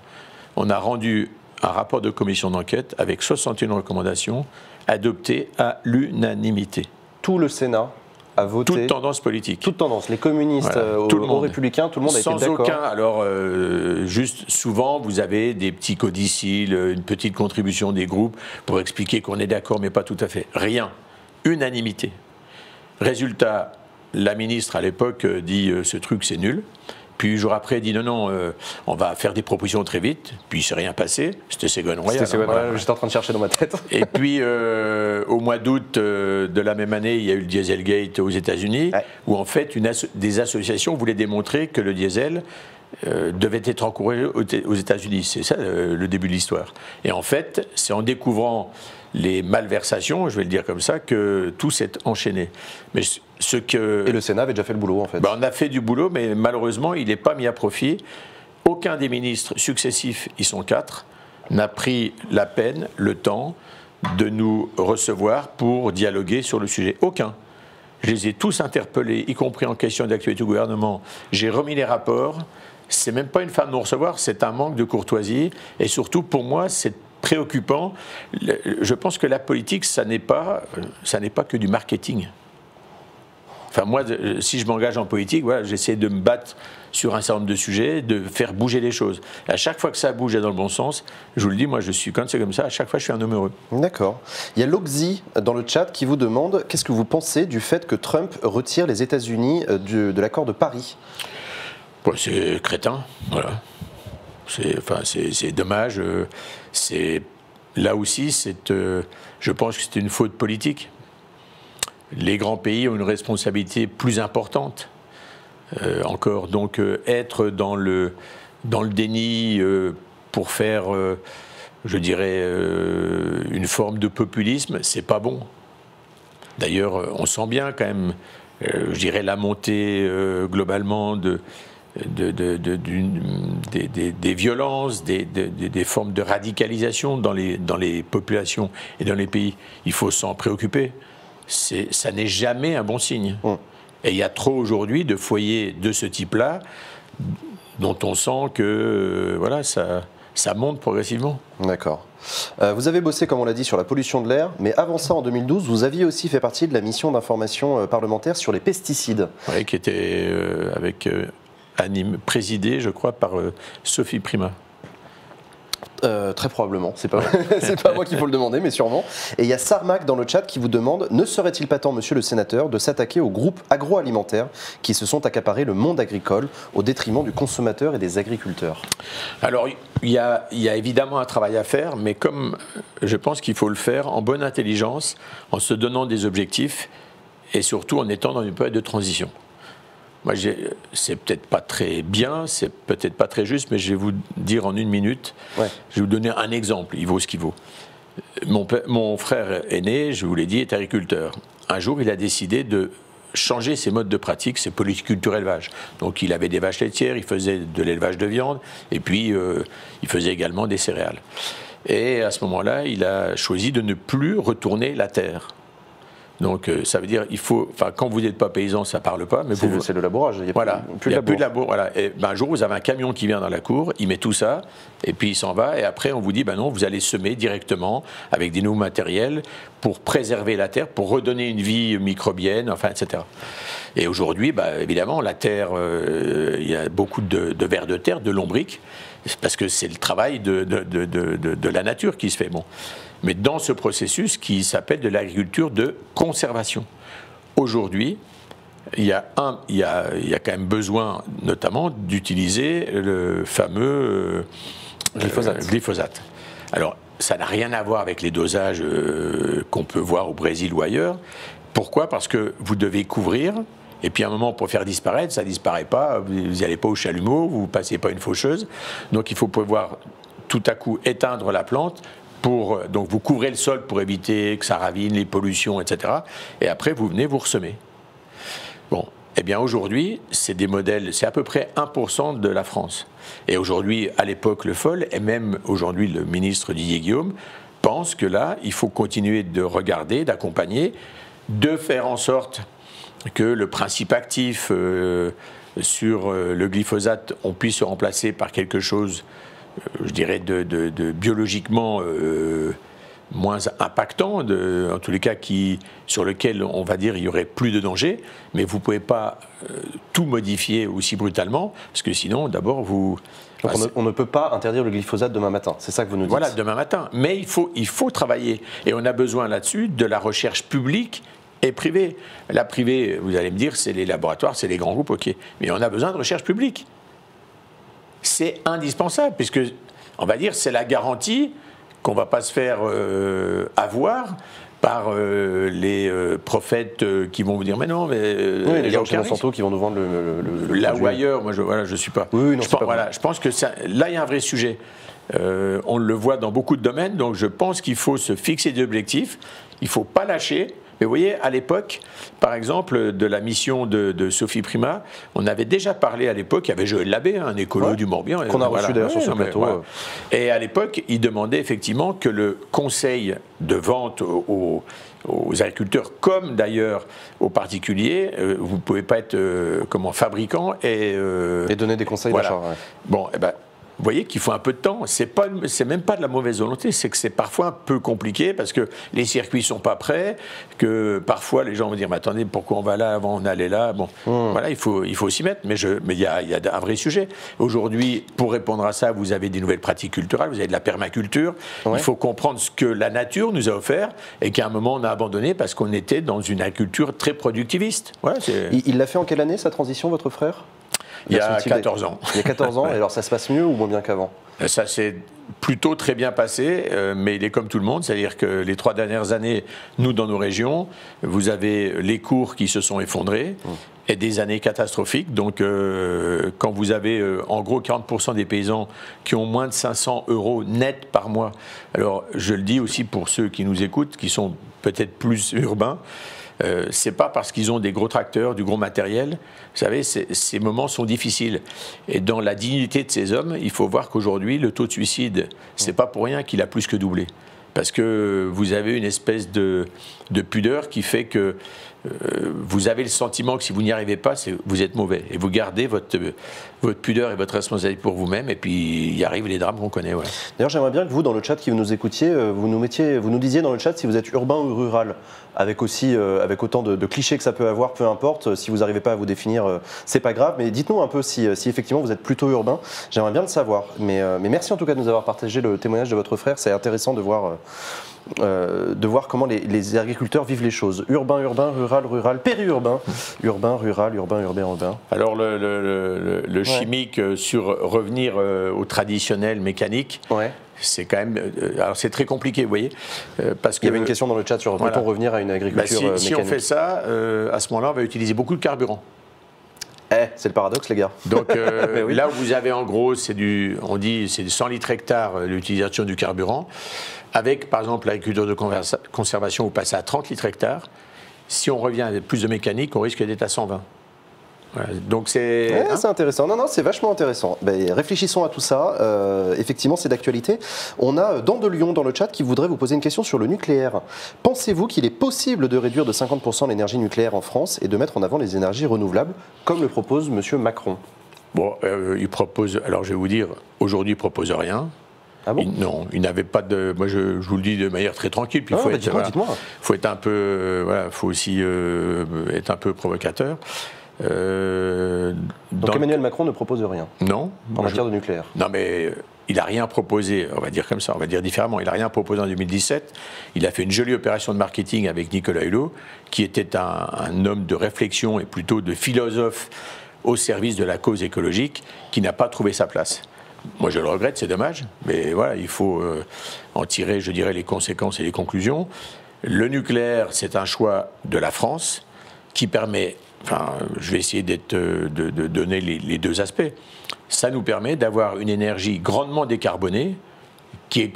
On a rendu un rapport de commission d'enquête avec 61 recommandations adoptées à l'unanimité. Tout le Sénat a voté. Toute tendance politique. Toute tendance. Les communistes aux républicains, tout le monde a été d'accord. Sans aucun. Alors, juste souvent, vous avez des petits codicilles, une petite contribution des groupes pour expliquer qu'on est d'accord, mais pas tout à fait. Rien. Unanimité. Résultat, la ministre à l'époque dit ce truc c'est nul. Puis, jour après, elle dit non, on va faire des propositions très vite. Puis, il ne s'est rien passé. C'était Ségolène Royal. J'étais en train de chercher dans ma tête. Et puis, au mois d'août de la même année, il y a eu le Dieselgate aux États-Unis, où en fait, des associations voulaient démontrer que le diesel devait être encouragé aux États-Unis. C'est ça le début de l'histoire. Et en fait, c'est en découvrant les malversations, je vais le dire comme ça, que tout s'est enchaîné. Mais Et le Sénat avait déjà fait le boulot, en fait. Ben, on a fait du boulot, mais malheureusement, il n'est pas mis à profit. Aucun des ministres successifs, ils sont 4, n'a pris la peine, le temps de nous recevoir pour dialoguer sur le sujet. Aucun. Je les ai tous interpellés, y compris en question d'actualité du gouvernement. J'ai remis les rapports. C'est même pas une façon de nous recevoir, c'est un manque de courtoisie. Et surtout, pour moi, c'est préoccupant. Je pense que la politique, ça n'est pas que du marketing. Enfin, moi, si je m'engage en politique, voilà, j'essaie de me battre sur un certain nombre de sujets, de faire bouger les choses. Et à chaque fois que ça bouge dans le bon sens, je vous le dis, moi, quand c'est comme ça, à chaque fois, je suis un homme heureux. D'accord. Il y a Loxy dans le chat qui vous demande qu'est-ce que vous pensez du fait que Trump retire les États-Unis de l'accord de Paris? Bon, c'est crétin, voilà. C'est dommage. Là aussi, je pense que c'est une faute politique. Les grands pays ont une responsabilité plus importante encore. Donc être dans le déni pour faire, je dirais, une forme de populisme, c'est pas bon. D'ailleurs, on sent bien quand même, je dirais, la montée globalement des violences, des formes de radicalisation dans les populations et dans les pays. Il faut s'en préoccuper. Ça n'est jamais un bon signe. Et il y a trop aujourd'hui de foyers de ce type-là dont on sent que voilà, ça monte progressivement. D'accord. Vous avez bossé, comme on l'a dit, sur la pollution de l'air, mais avant ça, en 2012, vous aviez aussi fait partie de la mission d'information parlementaire sur les pesticides. Oui, qui était présidée, je crois, par Sophie Primas. Très probablement, c'est pas moi qu'il faut le demander, mais sûrement. Et il y a Sarmac dans le chat qui vous demande: ne serait-il pas temps, monsieur le sénateur, de s'attaquer aux groupes agroalimentaires qui se sont accaparés le monde agricole au détriment du consommateur et des agriculteurs? Alors, il y a évidemment un travail à faire, mais comme je pense qu'il faut le faire en bonne intelligence, en se donnant des objectifs et surtout en étant dans une période de transition. Moi, c'est peut-être pas très bien, c'est peut-être pas très juste, mais je vais vous dire en une minute. Ouais. Je vais vous donner un exemple, il vaut ce qu'il vaut. Mon frère aîné, je vous l'ai dit, est agriculteur. Un jour, il a décidé de changer ses modes de pratique, ses polyculture élevage. Donc, il avait des vaches laitières, il faisait de l'élevage de viande, et puis il faisait également des céréales. Et à ce moment-là, il a choisi de ne plus retourner la terre. Donc ça veut dire quand vous n'êtes pas paysan, ça ne parle pas. Mais c'est le labourage. Il n'y a plus de labour. Voilà. Et un jour, vous avez un camion qui vient dans la cour, il met tout ça, et puis il s'en va. Et après, on vous dit, non, vous allez semer directement avec des nouveaux matériels pour préserver la terre, pour redonner une vie microbienne, etc. Et aujourd'hui, évidemment, la terre, il y a beaucoup de vers de terre, de lombriques, parce que c'est le travail de la nature qui se fait. Bon. Mais dans ce processus qui s'appelle de l'agriculture de conservation. Aujourd'hui, il y a quand même besoin, notamment, d'utiliser le fameux glyphosate. Alors, ça n'a rien à voir avec les dosages qu'on peut voir au Brésil ou ailleurs. Pourquoi? Parce que vous devez couvrir, et puis à un moment, pour faire disparaître, ça ne disparaît pas, vous n'allez pas au chalumeau, vous ne passez pas une faucheuse. Donc, il faut pouvoir tout à coup éteindre la plante. Donc vous couvrez le sol pour éviter que ça ravine, les pollutions, etc. Et après, vous venez vous ressemer. Bon, eh bien aujourd'hui, c'est des modèles, c'est à peu près 1% de la France. Et aujourd'hui, à l'époque, Le Foll, et même aujourd'hui le ministre Didier Guillaume, pense que là, il faut continuer de regarder, d'accompagner, de faire en sorte que le principe actif sur le glyphosate, on puisse se remplacer par quelque chose, je dirais, de biologiquement moins impactant, en tous les cas sur lequel on va dire il y aurait plus de danger, mais vous ne pouvez pas tout modifier aussi brutalement, parce que sinon, d'abord, Donc on ne peut pas interdire le glyphosate demain matin, c'est ça que vous nous dites? Voilà, demain matin. Mais il faut travailler. Et on a besoin là-dessus de la recherche publique et privée. La privée, vous allez me dire, c'est les laboratoires, c'est les grands groupes, ok. Mais on a besoin de recherche publique. C'est indispensable, puisque, on va dire, c'est la garantie qu'on ne va pas se faire avoir par les prophètes qui vont vous dire mais non, mais oui, les gens chez Monsanto qui vont nous vendre le là ou ailleurs. Moi, je suis pas. Oui, non, je pense que là, il y a un vrai sujet. On le voit dans beaucoup de domaines, donc je pense qu'il faut se fixer des objectifs. Il ne faut pas lâcher. Mais vous voyez, à l'époque, par exemple, de la mission de Sophie Primas, on avait déjà parlé à l'époque, il y avait Joël Labbé, un écolo du Morbihan. Qu'on a reçu d'ailleurs sur ce plateau. Et à l'époque, il demandait effectivement que le conseil de vente aux agriculteurs, comme d'ailleurs aux particuliers, vous ne pouvez pas être fabricant et donner des conseils d'achat. Ouais. Bon, eh ben, vous voyez qu'il faut un peu de temps. C'est même pas de la mauvaise volonté, c'est que c'est parfois un peu compliqué parce que les circuits sont pas prêts, que parfois les gens vont dire mais attendez, pourquoi on va là avant on allait là. Bon, voilà, il faut s'y mettre. Mais il y a un vrai sujet. Aujourd'hui, pour répondre à ça, vous avez des nouvelles pratiques culturelles, vous avez de la permaculture. Ouais. Il faut comprendre ce que la nature nous a offert et qu'à un moment on a abandonné parce qu'on était dans une agriculture très productiviste. Ouais, il l'a fait en quelle année sa transition, votre frère ? Il y a 14 ans. Il y a 14 ans, et alors ça se passe mieux ou moins bien qu'avant ? Ça s'est plutôt très bien passé, mais il est comme tout le monde, c'est-à-dire que les 3 dernières années, nous, dans nos régions, vous avez les cours qui se sont effondrés et des années catastrophiques. Donc, quand vous avez en gros 40% des paysans qui ont moins de 500 € net par mois, alors je le dis aussi pour ceux qui nous écoutent, qui sont peut-être plus urbains, c'est pas parce qu'ils ont des gros tracteurs, du gros matériel. Vous savez, ces moments sont difficiles. Et dans la dignité de ces hommes, il faut voir qu'aujourd'hui, le taux de suicide, c'est pas pour rien qu'il a plus que doublé. Parce que vous avez une espèce de pudeur qui fait que vous avez le sentiment que si vous n'y arrivez pas, vous êtes mauvais. Et vous gardez votre pudeur et votre responsabilité pour vous-même. Et puis, il arrive les drames qu'on connaît. Ouais. D'ailleurs, j'aimerais bien que vous, dans le chat, qui nous écoutiez, vous nous disiez dans le chat si vous êtes urbain ou rural. Avec autant de clichés que ça peut avoir, peu importe. Si vous n'arrivez pas à vous définir, c'est pas grave. Mais dites-nous un peu si effectivement vous êtes plutôt urbain. J'aimerais bien le savoir. Mais merci en tout cas de nous avoir partagé le témoignage de votre frère. C'est intéressant de voir comment les agriculteurs vivent les choses. Urbain, rural, rural, périurbain. Urbain, rural, urbain. Alors le chimique sur revenir au traditionnel mécanique. Ouais. C'est quand même. Alors c'est très compliqué, vous voyez, parce que. Il y avait une question dans le chat sur peut-on revenir à une agriculture mécanique. Si on fait ça, à ce moment-là, on va utiliser beaucoup de carburant. C'est le paradoxe, les gars. Donc oui. Là où vous avez en gros, c'est du 100 litres hectares l'utilisation du carburant. Avec, par exemple, l'agriculture de conservation, vous passez à 30 litres hectares. Si on revient à plus de mécanique, on risque d'être à 120. Voilà, donc c'est intéressant. Non, c'est vachement intéressant. Réfléchissons à tout ça. Effectivement, c'est d'actualité. On a Dan de Lyon dans le chat qui voudrait vous poser une question sur le nucléaire. Pensez-vous qu'il est possible de réduire de 50% l'énergie nucléaire en France et de mettre en avant les énergies renouvelables, comme le propose M. Macron ? Bon, il propose. Alors, je vais vous dire, aujourd'hui, il ne propose rien. Ah bon ? Non, il n'avait pas de. Moi, je vous le dis de manière très tranquille. Puis dites-moi. Faut être un peu. Faut aussi être un peu provocateur. Donc Emmanuel Macron ne propose rien. Non. En matière de nucléaire. Non, mais il n'a rien proposé, on va dire comme ça, on va dire différemment. Il n'a rien proposé en 2017. Il a fait une jolie opération de marketing avec Nicolas Hulot, qui était un homme de réflexion et plutôt de philosophe au service de la cause écologique, qui n'a pas trouvé sa place. Moi, je le regrette, c'est dommage, mais voilà, il faut en tirer, je dirais, les conséquences et les conclusions. Le nucléaire, c'est un choix de la France qui permet. Enfin, je vais essayer de donner les deux aspects. Ça nous permet d'avoir une énergie grandement décarbonée qui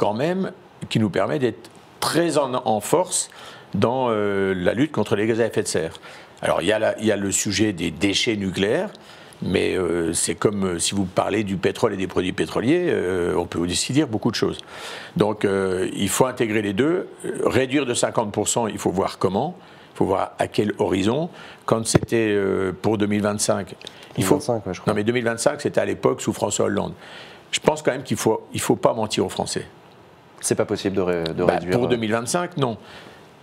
nous permet d'être très en force dans la lutte contre les gaz à effet de serre. Alors, il y a le sujet des déchets nucléaires, mais c'est comme si vous parlez du pétrole et des produits pétroliers, on peut aussi dire beaucoup de choses. Donc, il faut intégrer les deux. Réduire de 50%, il faut voir comment. Il faut voir à quel horizon. Quand c'était pour 2025, je crois. Non, mais 2025, c'était à l'époque sous François Hollande. Je pense quand même qu'il faut pas mentir aux Français. C'est pas possible de réduire. Pour 2025, non.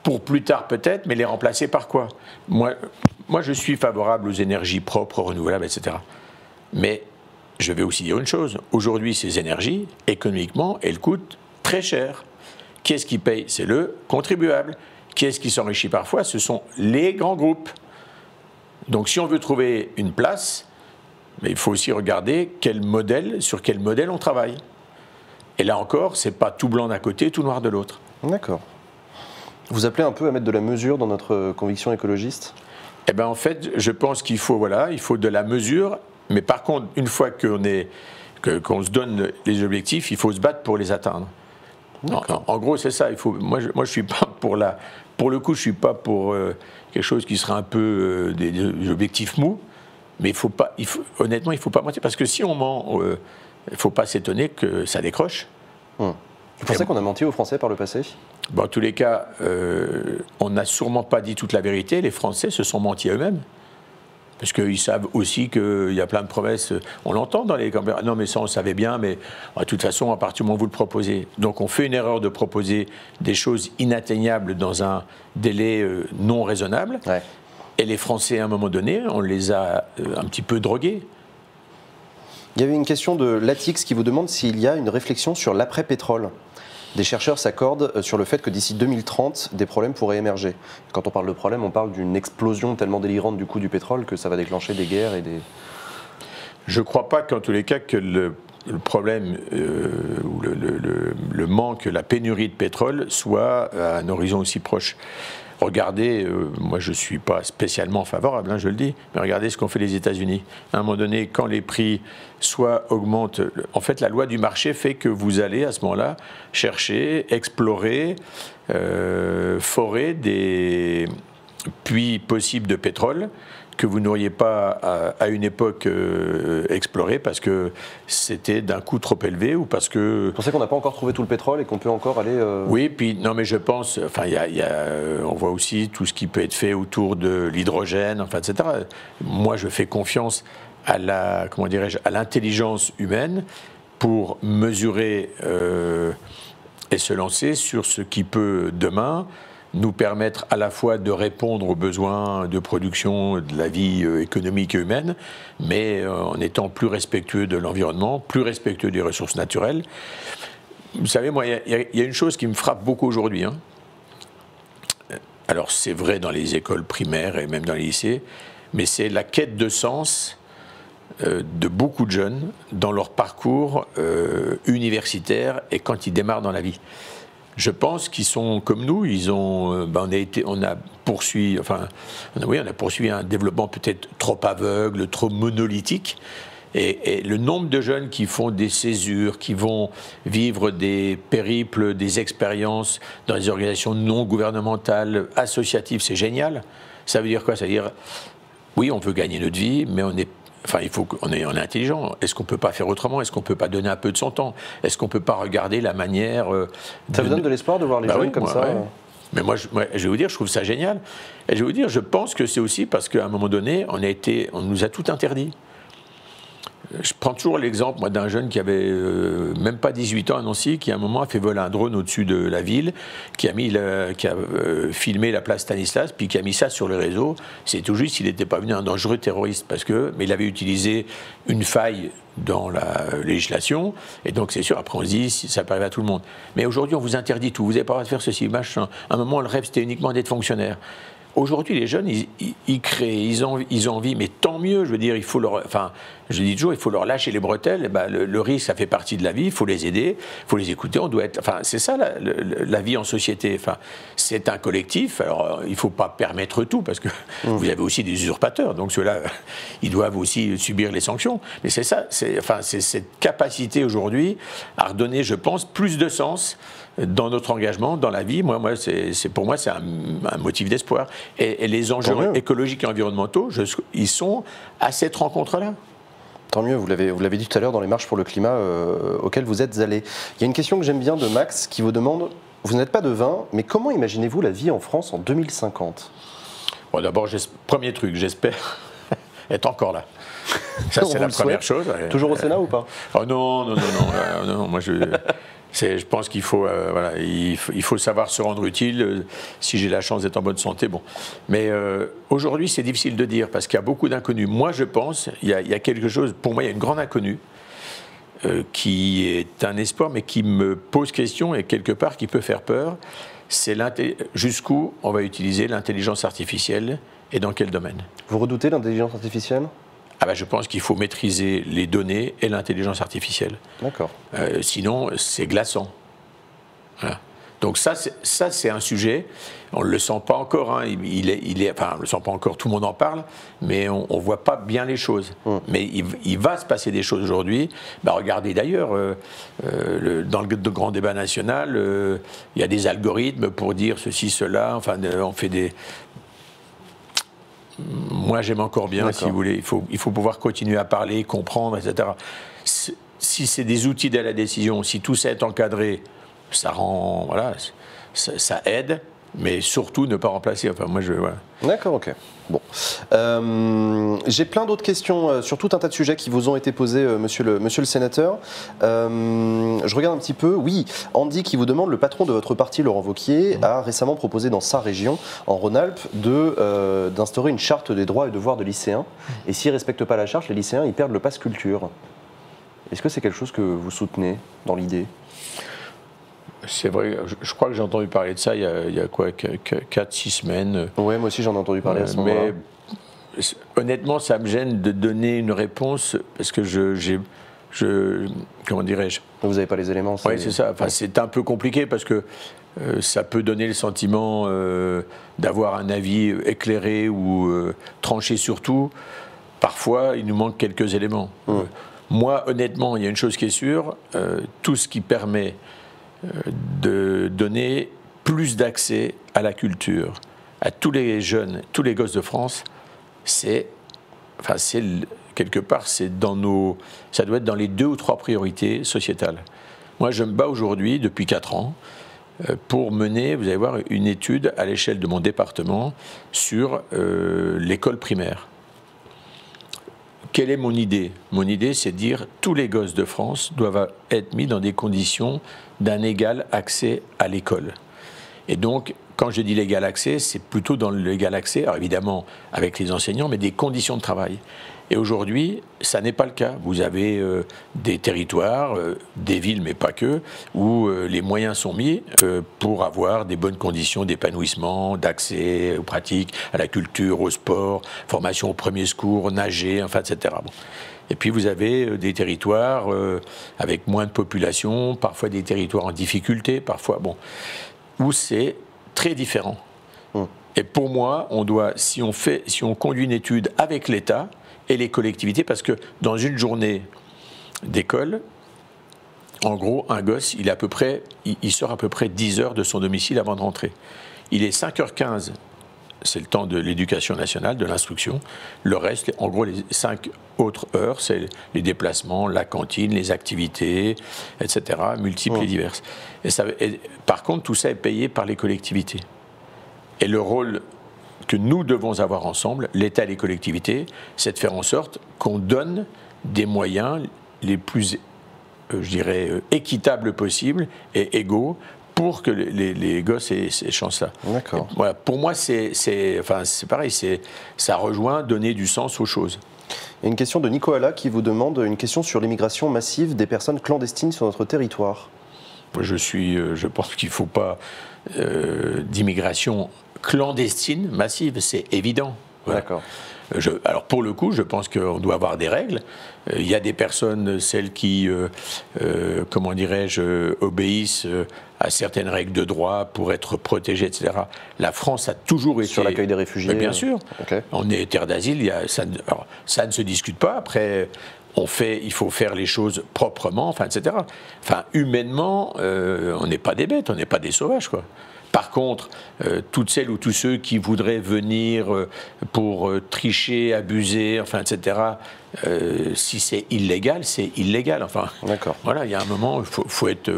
Pour plus tard peut-être, mais les remplacer par quoi ? Moi, je suis favorable aux énergies propres, renouvelables, etc. Mais je vais aussi dire une chose. Aujourd'hui, ces énergies, économiquement, elles coûtent très cher. Qui est-ce qui paye ? C'est le contribuable. Qui est-ce qui s'enrichit parfois ? Ce sont les grands groupes. Donc si on veut trouver une place, il faut aussi regarder sur quel modèle on travaille. Et là encore, ce n'est pas tout blanc d'un côté, tout noir de l'autre. D'accord. Vous appelez un peu à mettre de la mesure dans notre conviction écologiste? Eh bien, en fait, je pense qu'il faut, voilà, il faut de la mesure, mais par contre, une fois qu'on se donne les objectifs, il faut se battre pour les atteindre. En gros, c'est ça. Moi, je suis pas pour le coup, je suis pas pour quelque chose qui serait un peu des objectifs mous, mais honnêtement, il faut pas mentir, parce que si on ment, il faut pas s'étonner que ça décroche. Vous pensez qu'on a menti aux Français par le passé? En tous les cas, on n'a sûrement pas dit toute la vérité. Les Français se sont mentis à eux-mêmes. Parce qu'ils savent aussi qu'il y a plein de promesses. On l'entend dans les campagnes. Non, mais ça, on savait bien, mais de toute façon, à partir du moment où vous le proposez. Donc, on fait une erreur de proposer des choses inatteignables dans un délai non raisonnable. Ouais. Et les Français, à un moment donné, on les a un petit peu drogués. Il y avait une question de Latix qui vous demande s'il y a une réflexion sur l'après-pétrole. Des chercheurs s'accordent sur le fait que d'ici 2030, des problèmes pourraient émerger. Quand on parle de problème, on parle d'une explosion tellement délirante du coût du pétrole que ça va déclencher des guerres et des... Je ne crois pas qu'en tous les cas que le problème ou le manque, la pénurie de pétrole soit à un horizon aussi proche. Regardez, moi je ne suis pas spécialement favorable, je le dis, mais regardez ce qu'ont fait les États-Unis. À un moment donné, quand les prix soit augmentent, en fait la loi du marché fait que vous allez à ce moment-là chercher, explorer, forer des puits possibles de pétrole que vous n'auriez pas à une époque exploré parce que c'était d'un coût trop élevé ou parce que... Vous pensez qu'on n'a pas encore trouvé tout le pétrole et qu'on peut encore aller... Oui, puis non mais je pense, enfin on voit aussi tout ce qui peut être fait autour de l'hydrogène, enfin etc. Moi je fais confiance à à l'intelligence humaine pour mesurer et se lancer sur ce qui peut demain nous permettre à la fois de répondre aux besoins de production de la vie économique et humaine, mais en étant plus respectueux de l'environnement, plus respectueux des ressources naturelles. Vous savez, moi, il y a une chose qui me frappe beaucoup aujourd'hui. Alors, c'est vrai dans les écoles primaires et même dans les lycées, mais c'est la quête de sens de beaucoup de jeunes dans leur parcours universitaire et quand ils démarrent dans la vie. Je pense qu'ils sont comme nous, on a poursuivi un développement peut-être trop aveugle, trop monolithique. Et le nombre de jeunes qui font des césures, qui vont vivre des périples, des expériences dans des organisations non gouvernementales, associatives, c'est génial. Ça veut dire quoi? Ça veut dire, oui, on veut gagner notre vie, mais on est intelligent. Est-ce qu'on ne peut pas faire autrement? Est-ce qu'on ne peut pas donner un peu de son temps? Est-ce qu'on ne peut pas regarder la manière... Ça vous donne de l'espoir de voir les jeunes comme ça? Ouais. Mais moi, je vais vous dire, je trouve ça génial. Et je vais vous dire, je pense que c'est aussi parce qu'à un moment donné, on nous a tout interdit. Je prends toujours l'exemple d'un jeune qui avait même pas 18 ans à Nancy, qui à un moment a fait voler un drone au-dessus de la ville, qui a filmé la place Stanislas, puis qui a mis ça sur le réseau. C'est tout juste s'il n'était pas venu un dangereux terroriste, mais il avait utilisé une faille dans la législation, et donc c'est sûr, après on se dit, ça peut arriver à tout le monde. Mais aujourd'hui, on vous interdit tout, vous n'avez pas le droit de faire ceci, machin. À un moment, le rêve, c'était uniquement d'être fonctionnaire. Aujourd'hui, les jeunes, ils créent, ils ont envie, mais tant mieux, je veux dire, je dis toujours, il faut leur lâcher les bretelles, le risque, ça fait partie de la vie, il faut les aider, il faut les écouter, c'est ça la vie en société, c'est un collectif, alors il ne faut pas permettre tout, parce que vous avez aussi des usurpateurs, donc ceux-là, ils doivent aussi subir les sanctions, mais c'est ça, c'est cette capacité aujourd'hui à redonner, je pense, plus de sens dans notre engagement, dans la vie. Pour moi, c'est un motif d'espoir. Et les enjeux écologiques et environnementaux, ils sont à cette rencontre-là. Tant mieux, vous l'avez dit tout à l'heure dans les marches pour le climat auxquelles vous êtes allés. Il y a une question que j'aime bien de Max qui vous demande, vous n'êtes pas devin, mais comment imaginez-vous la vie en France en 2050 ? Bon, d'abord, premier truc, j'espère être encore là. Ça, c'est la première chose. Toujours au Sénat ou pas ? Oh non, moi je pense qu'il faut, il faut savoir se rendre utile si j'ai la chance d'être en bonne santé. Bon. Mais aujourd'hui, c'est difficile de dire parce qu'il y a beaucoup d'inconnus. Moi, je pense, il y a quelque chose, pour moi, il y a une grande inconnue qui est un espoir, mais qui me pose question et quelque part qui peut faire peur. C'est jusqu'où on va utiliser l'intelligence artificielle et dans quel domaine. Vous redoutez l'intelligence artificielle ? Je pense qu'il faut maîtriser les données et l'intelligence artificielle. D'accord. Sinon, c'est glaçant. Voilà. Donc ça, c'est un sujet. On ne le sent pas encore. Hein. Enfin, on ne le sent pas encore. Tout le monde en parle, mais on ne voit pas bien les choses. Mais il va se passer des choses aujourd'hui. Bah, regardez d'ailleurs, dans le grand débat national, il y a des algorithmes pour dire ceci, cela. Enfin, on fait des. Moi, j'aime encore bien, si vous voulez. Il faut pouvoir continuer à parler, comprendre, etc. Si c'est des outils de la décision, si tout ça est encadré, ça rend, voilà, ça aide, mais surtout ne pas remplacer. Enfin, moi, voilà. D'accord, ok. Bon, j'ai plein d'autres questions sur tout un tas de sujets qui vous ont été posés, monsieur le sénateur. Je regarde un petit peu. Oui, Andy qui vous demande, le patron de votre parti, Laurent Wauquiez, a récemment proposé dans sa région, en Rhône-Alpes, d'instaurer une charte des droits et devoirs de lycéens. Et s'ils ne respectent pas la charte, les lycéens, ils perdent le pass culture. Est-ce que c'est quelque chose que vous soutenez dans l'idée ? C'est vrai, je crois que j'ai entendu parler de ça il y a quoi, 4-6 semaines. Oui, moi aussi j'en ai entendu parler à ce moment-là. Mais honnêtement, ça me gêne de donner une réponse parce que comment dirais-je ? Vous n'avez pas les éléments. Oui, c'est ça. Enfin, c'est un peu compliqué parce que ça peut donner le sentiment d'avoir un avis éclairé ou tranché sur tout. Parfois, il nous manque quelques éléments. Moi, honnêtement, il y a une chose qui est sûre, tout ce qui permet de donner plus d'accès à la culture, à tous les jeunes, tous les gosses de France, quelque part, ça doit être dans les 2 ou 3 priorités sociétales. Moi, je me bats aujourd'hui, depuis 4 ans, pour mener, vous allez voir, une étude à l'échelle de mon département sur l'école primaire. Quelle est mon idée ? Mon idée, c'est de dire tous les gosses de France doivent être mis dans des conditions d'un égal accès à l'école. Et donc, quand je dis l'égal accès, c'est plutôt dans l'égal accès, alors évidemment avec les enseignants, mais des conditions de travail. Et aujourd'hui, ça n'est pas le cas. Vous avez des territoires, des villes, mais pas que, où les moyens sont mis pour avoir des bonnes conditions d'épanouissement, d'accès aux pratiques, à la culture, au sport, formation aux premiers secours, nager, enfin, etc. Bon. Et puis vous avez des territoires avec moins de population, parfois des territoires en difficulté, parfois, bon, où c'est très différent. Et pour moi, si on conduit une étude avec l'État et les collectivités, parce que dans une journée d'école, en gros, un gosse, il sort à peu près 10 heures de son domicile avant de rentrer. Il est 5h15, c'est le temps de l'éducation nationale, de l'instruction. Le reste, en gros, les 5 autres heures, c'est les déplacements, la cantine, les activités, etc., multiples et diverses. Par contre, tout ça est payé par les collectivités. Et le rôle que nous devons avoir ensemble, l'État et les collectivités, c'est de faire en sorte qu'on donne des moyens les plus, je dirais, équitables possibles et égaux pour que les gosses aient ces chances-là. D'accord. Voilà, pour moi, c'est pareil, ça rejoint donner du sens aux choses. Il y a une question de Nicolas qui vous demande une question sur l'immigration massive des personnes clandestines sur notre territoire. Je pense qu'il ne faut pas d'immigration clandestine massive, c'est évident. Voilà. D'accord. Alors pour le coup, je pense qu'on doit avoir des règles. Il y a des personnes, celles qui, comment dirais-je, obéissent à certaines règles de droit pour être protégées, etc. La France a toujours été... Sur l'accueil des réfugiés. Bien sûr. Okay. On est terre d'asile, ça ne se discute pas. Après, il faut faire les choses proprement, enfin, etc. Enfin, humainement, on n'est pas des bêtes, on n'est pas des sauvages, quoi. Par contre, toutes celles ou tous ceux qui voudraient venir pour tricher, abuser, enfin, etc., si c'est illégal, c'est illégal. Enfin, d'accord. Voilà, il y a un moment, il faut être...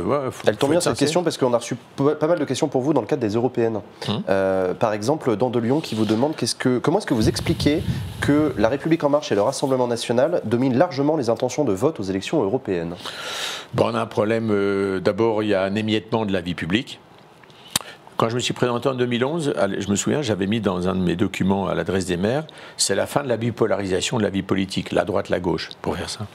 Elle tombe bien cette question parce qu'on a reçu pas mal de questions pour vous dans le cadre des européennes. Par exemple, Dan de Lyon qui vous demande comment est-ce que vous expliquez que La République En Marche et le Rassemblement National dominent largement les intentions de vote aux élections européennes ? Bon, on a un problème. D'abord, il y a un émiettement de la vie publique. Quand je me suis présenté en 2011, je me souviens, j'avais mis dans un de mes documents à l'adresse des maires, c'est la fin de la bipolarisation de la vie politique, la droite, la gauche, pour faire ça.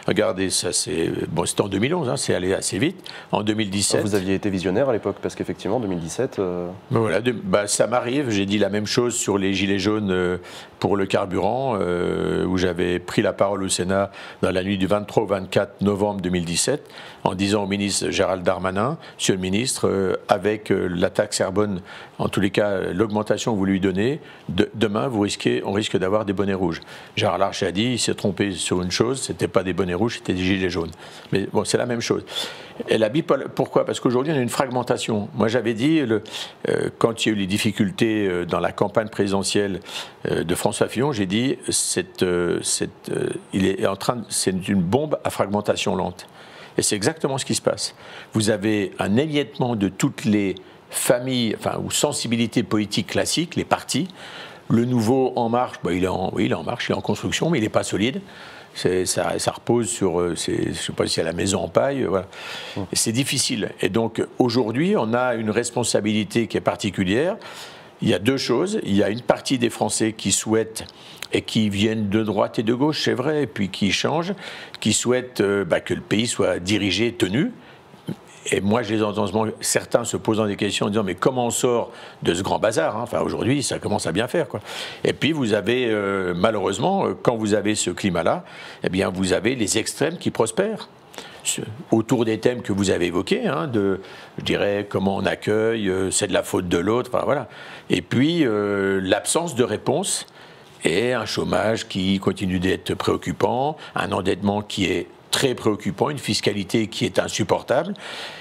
Regardez, ça c'est... Bon, c'était en 2011, hein, c'est allé assez vite. En 2017... Vous aviez été visionnaire à l'époque, parce qu'effectivement, en 2017... Ben voilà, ça m'arrive, j'ai dit la même chose sur les gilets jaunes pour le carburant, où j'avais pris la parole au Sénat dans la nuit du 23 au 24 novembre 2017, en disant au ministre Gérald Darmanin, Monsieur le ministre, avec la taxe carbone, en tous les cas, l'augmentation que vous lui donnez, demain, on risque d'avoir des bonnets rouges. Gérard Larcher a dit, il s'est trompé sur une chose, c'était pas des bonnets rouges, c'était des gilets jaunes. Mais bon, c'est la même chose. Et pourquoi? Parce qu'aujourd'hui, on a une fragmentation. Moi, j'avais dit, quand il y a eu les difficultés dans la campagne présidentielle de François Fillon, j'ai dit, c'est une bombe à fragmentation lente. Et c'est exactement ce qui se passe. Vous avez un émiettement de toutes les familles, ou sensibilités politiques classiques, les partis. Le nouveau En Marche, il est en marche, il est en construction, mais il n'est pas solide. Ça repose sur, je ne sais pas si c'est la maison en paille, voilà. C'est difficile. Et donc aujourd'hui, on a une responsabilité qui est particulière. Il y a deux choses. Il y a une partie des Français qui souhaitent, et qui viennent de droite et de gauche, c'est vrai, et puis qui changent, qui souhaitent que le pays soit dirigé, tenu. Et moi, je les entends certains se posant des questions en disant mais comment on sort de ce grand bazar, hein? Enfin, aujourd'hui, ça commence à bien faire, quoi. Et puis, vous avez, malheureusement, quand vous avez ce climat-là, eh bien, vous avez les extrêmes qui prospèrent. Autour des thèmes que vous avez évoqués, hein, je dirais, comment on accueille, c'est de la faute de l'autre, enfin, voilà. Et puis, l'absence de réponse et un chômage qui continue d'être préoccupant, un endettement qui est très préoccupant, une fiscalité qui est insupportable.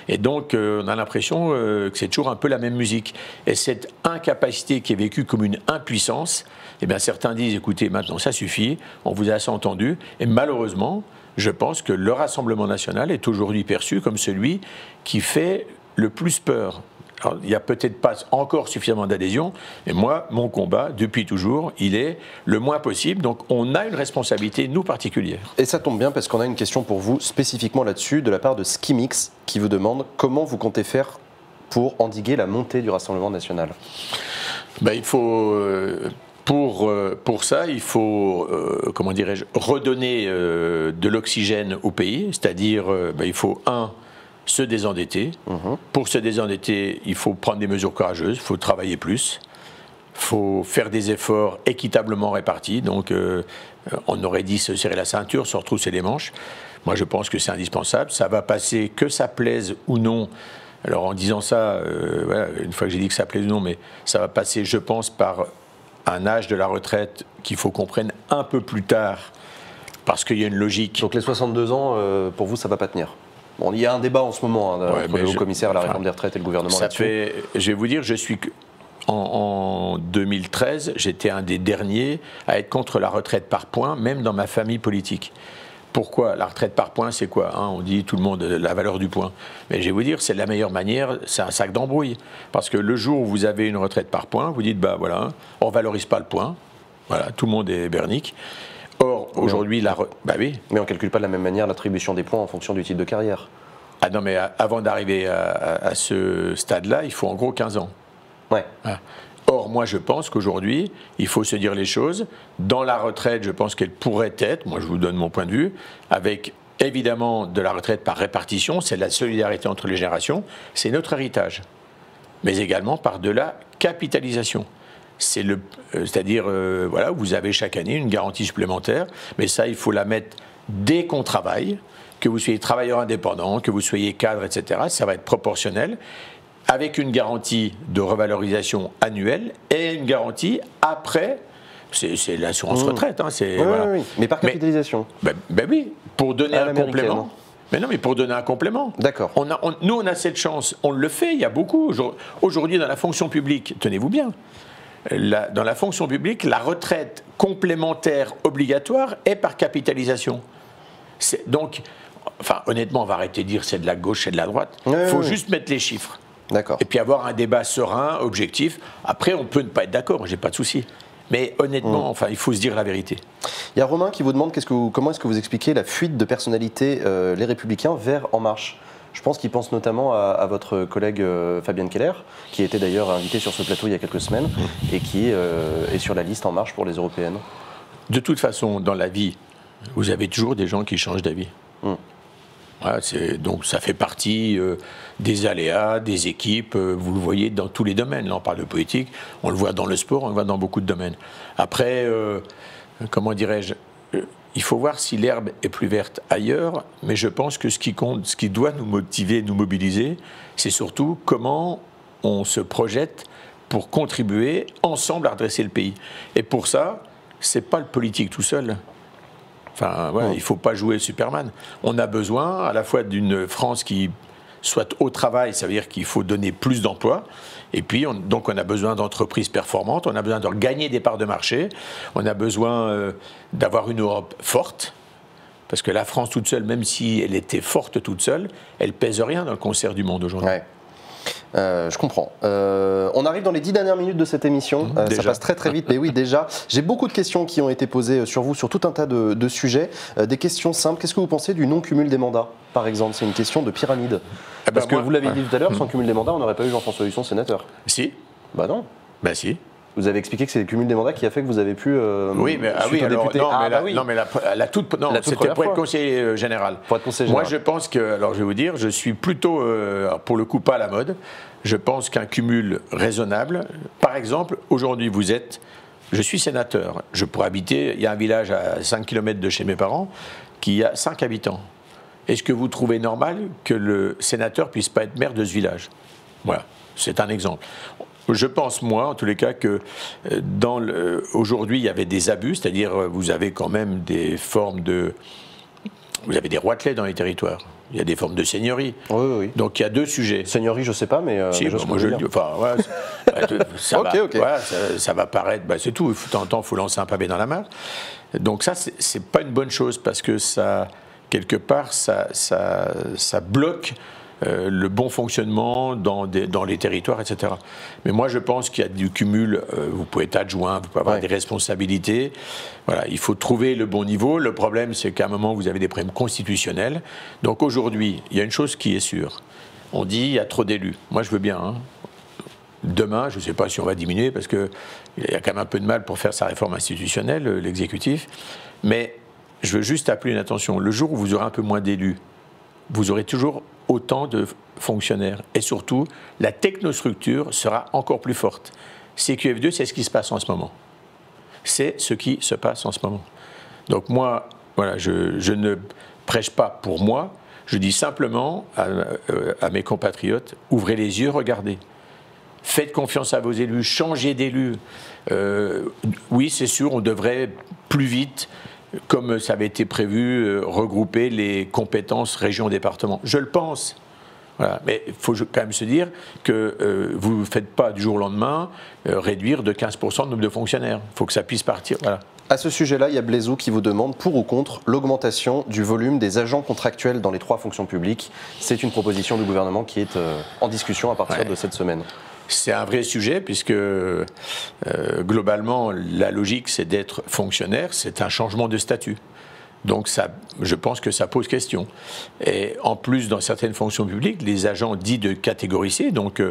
Et donc, on a l'impression que c'est toujours un peu la même musique. Et cette incapacité qui est vécue comme une impuissance, eh bien, certains disent, écoutez, maintenant, ça suffit, on vous a assez entendu. Et malheureusement, je pense que le Rassemblement national est aujourd'hui perçu comme celui qui fait le plus peur. Alors, il n'y a peut-être pas encore suffisamment d'adhésion, mais moi, mon combat, depuis toujours, il est le moins possible. Donc, on a une responsabilité, nous, particulière. Et ça tombe bien, parce qu'on a une question pour vous, spécifiquement là-dessus, de la part de Skimix, qui vous demande comment vous comptez faire pour endiguer la montée du Rassemblement national. Il faut... Pour ça, il faut, comment dirais-je, redonner de l'oxygène au pays, c'est-à-dire, il faut, se désendetter. Pour se désendetter, il faut prendre des mesures courageuses, il faut travailler plus, il faut faire des efforts équitablement répartis. Donc, on aurait dit se serrer la ceinture, se retrousser les manches. Moi, je pense que c'est indispensable. Ça va passer, que ça plaise ou non. Alors, en disant ça, voilà, une fois que j'ai dit que ça plaise ou non, mais ça va passer, je pense, par un âge de la retraite qu'il faut qu'on prenne un peu plus tard, parce qu'il y a une logique. Donc les 62 ans, pour vous, ça ne va pas tenir? Bon, il y a un débat en ce moment entre le haut-commissaire à la réforme des retraites et le gouvernement là-dessus. Je vais vous dire, en 2013, j'étais un des derniers à être contre la retraite par points, même dans ma famille politique. Pourquoi? La retraite par points, c'est quoi, hein? On dit tout le monde la valeur du point. Mais je vais vous dire, c'est la meilleure manière, c'est un sac d'embrouille. Parce que le jour où vous avez une retraite par points, vous dites, voilà, on ne valorise pas le point. Voilà, tout le monde est bernique. Or, aujourd'hui, oui. Mais on ne calcule pas de la même manière l'attribution des points en fonction du type de carrière. Ah non, mais avant d'arriver à ce stade-là, il faut en gros 15 ans. Ouais. Ah. Or, moi, je pense qu'aujourd'hui, il faut se dire les choses. Dans la retraite, je pense qu'elle pourrait être, moi je vous donne mon point de vue, avec évidemment de la retraite par répartition, c'est la solidarité entre les générations, c'est notre héritage. Mais également par de la capitalisation. C'est-à-dire, voilà, vous avez chaque année une garantie supplémentaire, mais ça, il faut la mettre dès qu'on travaille, que vous soyez travailleur indépendant, que vous soyez cadre, etc. Ça va être proportionnel, avec une garantie de revalorisation annuelle et une garantie après, c'est l'assurance retraite. Hein, oui, mais par capitalisation. Oui, pour donner un complément. Mais non, mais pour donner un complément. D'accord. Nous, on a cette chance, on le fait, il y a beaucoup. Aujourd'hui, dans la fonction publique, tenez-vous bien, dans la fonction publique, la retraite complémentaire obligatoire est par capitalisation. Donc, honnêtement, on va arrêter de dire c'est de la gauche, c'est de la droite. Il faut juste mettre les chiffres. D'accord. Et puis avoir un débat serein, objectif. Après, on peut ne pas être d'accord, j'ai pas de souci. Mais honnêtement, il faut se dire la vérité. Il y a Romain qui vous demande comment est-ce que vous expliquez la fuite de personnalités Les Républicains vers En Marche. Je pense qu'il pense notamment à votre collègue Fabienne Keller, qui était d'ailleurs invitée sur ce plateau il y a quelques semaines et qui est sur la liste En Marche pour les européennes. De toute façon, dans la vie, vous avez toujours des gens qui changent d'avis. Voilà, donc ça fait partie des aléas, des équipes, vous le voyez dans tous les domaines. Là on parle de politique, on le voit dans le sport, on le voit dans beaucoup de domaines. Après, comment dirais-je, il faut voir si l'herbe est plus verte ailleurs, mais je pense que ce qui compte, ce qui doit nous motiver, nous mobiliser, c'est surtout comment on se projette pour contribuer ensemble à redresser le pays. Et pour ça, c'est pas le politique tout seul. Enfin, voilà, il ne faut pas jouer Superman. On a besoin à la fois d'une France qui soit au travail, ça veut dire qu'il faut donner plus d'emplois. Et puis, donc on a besoin d'entreprises performantes, on a besoin de gagner des parts de marché, on a besoin d'avoir une Europe forte. Parce que la France toute seule, même si elle était forte toute seule, elle pèse rien dans le concert du monde aujourd'hui. Ouais. Je comprends. On arrive dans les 10 dernières minutes de cette émission. Ça passe très très vite, mais oui, déjà. J'ai beaucoup de questions qui ont été posées sur vous, sur tout un tas de sujets. Des questions simples. Qu'est-ce que vous pensez du non-cumul des mandats, par exemple? C'est une question de pyramide. Parce que vous l'avez dit tout à l'heure, sans cumul des mandats, on n'aurait pas eu Jean-François Husson sénateur. Si. Bah non. Bah si. Vous avez expliqué que c'est le cumul des mandats qui a fait que vous avez pu. Oui, mais c'était pour être conseiller général. Pour être conseiller général. Moi, je pense que, alors je vais vous dire, je suis plutôt, pour le coup, pas à la mode. Je pense qu'un cumul raisonnable, par exemple, aujourd'hui, je suis sénateur. Je pourrais habiter, il y a un village à 5 km de chez mes parents qui a 5 habitants. Est-ce que vous trouvez normal que le sénateur puisse pas être maire de ce village? Voilà, c'est un exemple. Je pense, moi, en tous les cas, que aujourd'hui, il y avait des abus, c'est-à-dire vous avez quand même des formes de... Vous avez des roitelets dans les territoires. Il y a des formes de seigneurie. Oui, oui. Donc il y a deux sujets. Seigneurie, je ne sais pas, mais... Si, moi je le dis. Enfin, ouais, ça va paraître... c'est tout. De temps en temps, il faut lancer un pavé dans la mare. Donc ça, c'est pas une bonne chose parce que ça, quelque part, ça bloque le bon fonctionnement dans les territoires, etc. Mais moi, je pense qu'il y a du cumul. Vous pouvez être adjoint, vous pouvez avoir des responsabilités. Voilà, il faut trouver le bon niveau. Le problème, c'est qu'à un moment, vous avez des problèmes constitutionnels. Donc aujourd'hui, il y a une chose qui est sûre. On dit il y a trop d'élus. Moi, je veux bien. Hein. Demain, je ne sais pas si on va diminuer, parce qu'il y a quand même un peu de mal pour faire sa réforme institutionnelle, l'exécutif. Mais je veux juste appeler une attention. Le jour où vous aurez un peu moins d'élus, vous aurez toujours autant de fonctionnaires. Et surtout, la technostructure sera encore plus forte. CQF2, c'est ce qui se passe en ce moment. C'est ce qui se passe en ce moment. Donc moi, voilà, je ne prêche pas pour moi, je dis simplement à mes compatriotes, ouvrez les yeux, regardez. Faites confiance à vos élus, changez d'élus. Oui, c'est sûr, on devrait plus vite, comme ça avait été prévu, regrouper les compétences région-département. Je le pense. Voilà. Mais il faut quand même se dire que vous ne faites pas du jour au lendemain réduire de 15% le nombre de fonctionnaires. Il faut que ça puisse partir. Voilà. À ce sujet-là, il y a Blaisou qui vous demande pour ou contre l'augmentation du volume des agents contractuels dans les 3 fonctions publiques. C'est une proposition du gouvernement qui est en discussion à partir de cette semaine. C'est un vrai sujet puisque globalement, la logique, c'est d'être fonctionnaire, c'est un changement de statut. Donc ça, je pense que ça pose question. Et en plus, dans certaines fonctions publiques, les agents dits de catégorie C, donc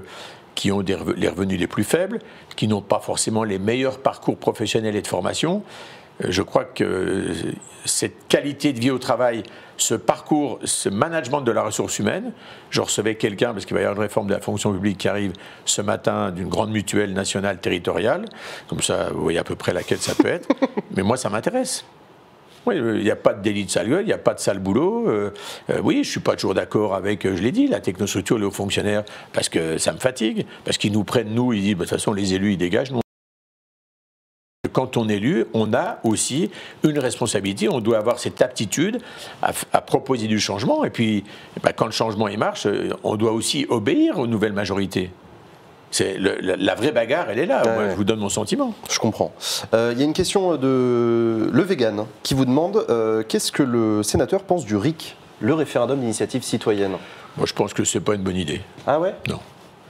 qui ont les revenus les plus faibles, qui n'ont pas forcément les meilleurs parcours professionnels et de formation, je crois que cette qualité de vie au travail, ce parcours, ce management de la ressource humaine, je recevais quelqu'un, parce qu'il va y avoir une réforme de la fonction publique qui arrive ce matin d'une grande mutuelle nationale territoriale, comme ça vous voyez à peu près laquelle ça peut être, mais moi ça m'intéresse. Oui, il n'y a pas de délit de sale gueule, il n'y a pas de sale boulot. Oui, je ne suis pas toujours d'accord avec, je l'ai dit, la technostructure, les hauts fonctionnaires, parce que ça me fatigue, parce qu'ils nous prennent, nous, ils disent, de toute façon, les élus, ils dégagent. Nous, quand on est élu, on a aussi une responsabilité, on doit avoir cette aptitude à proposer du changement. Et puis, quand le changement il marche, on doit aussi obéir aux nouvelles majorités. La vraie bagarre, elle est là. Moi, je vous donne mon sentiment. Je comprends. Il y a une question de Le Vegan qui vous demande qu'est-ce que le sénateur pense du RIC, le référendum d'initiative citoyenne? Moi, je pense que c'est pas une bonne idée. Ah ouais? Non.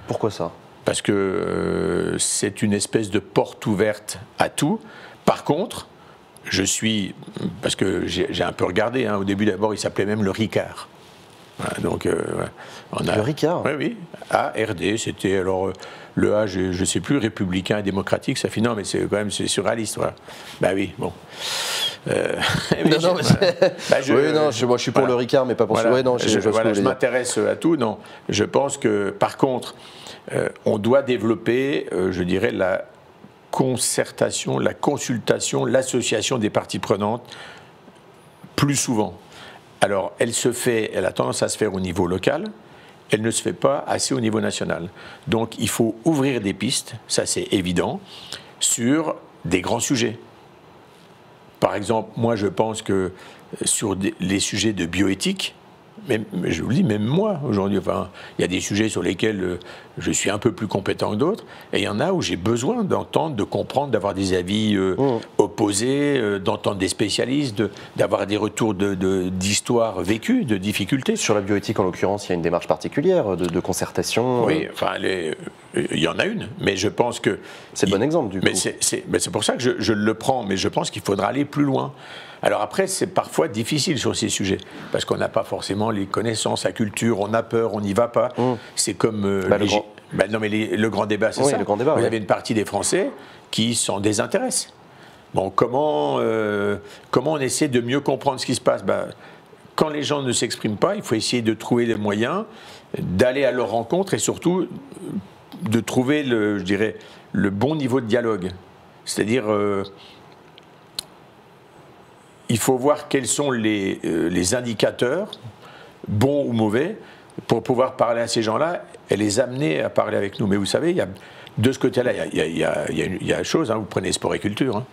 Pourquoi ça? Parce que c'est une espèce de porte ouverte à tout. Par contre, parce que j'ai un peu regardé, hein, au début d'abord, il s'appelait même le Ricard. Voilà, donc, on a, le Ricard. Oui, oui. ARD, c'était alors le A, je ne sais plus, républicain et démocratique, ça fait non, mais c'est quand même c'est surréaliste, voilà. Ben oui, bon. Non, non, oui, non, moi je suis pour le Ricard, mais pas pour voilà, ouais, non, je m'intéresse à tout. Non, je pense que par contre, on doit développer, je dirais, la concertation, la consultation, l'association des parties prenantes plus souvent. Alors, elle a tendance à se faire au niveau local. Elle ne se fait pas assez au niveau national. Donc, il faut ouvrir des pistes, ça c'est évident, sur des grands sujets. Par exemple, moi je pense que sur les sujets de bioéthique, mais je vous le dis, même moi aujourd'hui, enfin, il y a des sujets sur lesquels je suis un peu plus compétent que d'autres, et il y en a où j'ai besoin d'entendre, de comprendre, d'avoir des avis opposés, d'entendre des spécialistes, d'avoir des retours d'histoires vécues, de difficultés. Sur la bioéthique, en l'occurrence, il y a une démarche particulière de concertation. Oui, enfin, il y en a une, mais je pense que... C'est le bon exemple, du coup. Mais c'est pour ça que je le prends, mais je pense qu'il faudra aller plus loin. Alors après, c'est parfois difficile sur ces sujets, parce qu'on n'a pas forcément les connaissances, la culture, on a peur, on n'y va pas. C'est comme... le grand débat, c'est ça. Le grand débat, Vous avez une partie des Français qui s'en désintéressent. Bon, comment on essaie de mieux comprendre ce qui se passe? Quand les gens ne s'expriment pas, il faut essayer de trouver les moyens d'aller à leur rencontre et surtout de trouver, je dirais, le bon niveau de dialogue. C'est-à-dire... il faut voir quels sont les indicateurs, bons ou mauvais, pour pouvoir parler à ces gens-là et les amener à parler avec nous. Mais vous savez, de ce côté-là, il y a une chose, vous prenez sport et culture.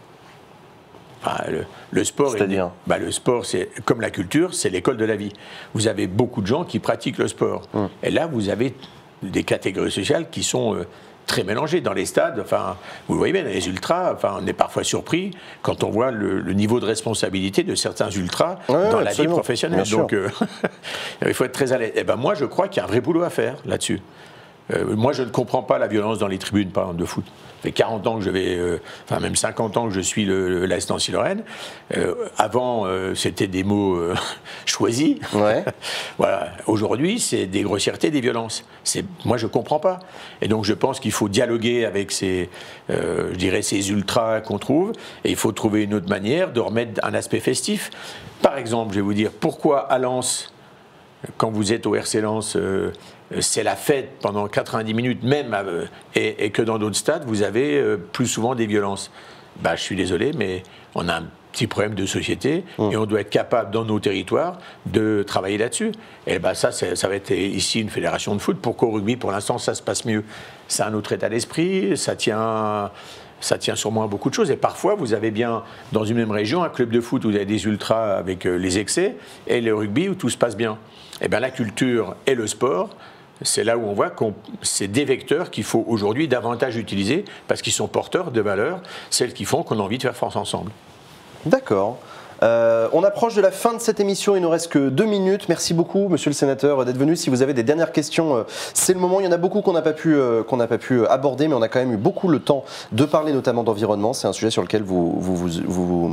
Enfin, le sport, c'est-à-dire le sport, c'est comme la culture, c'est l'école de la vie. Vous avez beaucoup de gens qui pratiquent le sport. Et là, vous avez des catégories sociales qui sont... très mélangé dans les stades, enfin, vous le voyez bien, les ultras, enfin, on est parfois surpris quand on voit le niveau de responsabilité de certains ultras dans la vie professionnelle. Donc, il faut être très à l'aise. Et moi, je crois qu'il y a un vrai boulot à faire là-dessus. Moi, je ne comprends pas la violence dans les tribunes, par exemple, de foot. Ça fait 40 ans que je vais, enfin même 50 ans que je suis l'AS Nancy-Lorraine. Avant, c'était des mots choisis. Ouais. Voilà. Aujourd'hui, c'est des grossièretés, des violences. Moi, je ne comprends pas. Et donc, je pense qu'il faut dialoguer avec ces ultras qu'on trouve. Et il faut trouver une autre manière de remettre un aspect festif. Par exemple, je vais vous dire, pourquoi à Lens, quand vous êtes au RC Lens, c'est la fête pendant 90 minutes même, et que dans d'autres stades, vous avez plus souvent des violences. Je suis désolé, mais on a un petit problème de société et on doit être capable, dans nos territoires, de travailler là-dessus. Et ça va être ici une fédération de foot. Pourquoi au rugby, pour l'instant, ça se passe mieux? C'est un autre état d'esprit, ça tient sûrement à beaucoup de choses. Et parfois, vous avez bien, dans une même région, un club de foot où vous avez des ultras avec les excès, et le rugby où tout se passe bien. Et la culture et le sport, c'est là où on voit que c'est des vecteurs qu'il faut aujourd'hui davantage utiliser, parce qu'ils sont porteurs de valeurs, celles qui font qu'on a envie de faire France ensemble. D'accord. On approche de la fin de cette émission, il ne nous reste que 2 minutes. Merci beaucoup, monsieur le sénateur, d'être venu. Si vous avez des dernières questions, c'est le moment. Il y en a beaucoup qu'on n'a pas pu aborder, mais on a quand même eu beaucoup le temps de parler notamment d'environnement. C'est un sujet sur lequel vous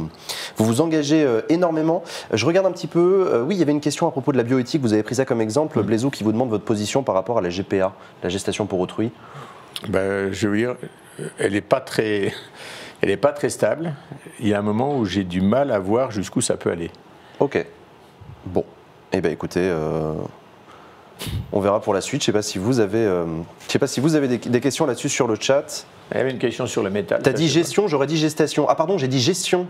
vous engagez énormément. Je regarde un petit peu. Oui, il y avait une question à propos de la bioéthique. Vous avez pris ça comme exemple. Blaisou qui vous demande votre position par rapport à la GPA, la gestation pour autrui. Je veux dire, elle n'est pas très... Elle n'est pas très stable. Il y a un moment où j'ai du mal à voir jusqu'où ça peut aller. Ok. Bon. Eh bien, écoutez, on verra pour la suite. Je ne sais pas si vous avez, des questions là-dessus sur le chat. Il y avait une question sur le métal. T'as dit gestion, j'aurais dit gestation. Ah pardon, j'ai dit gestion.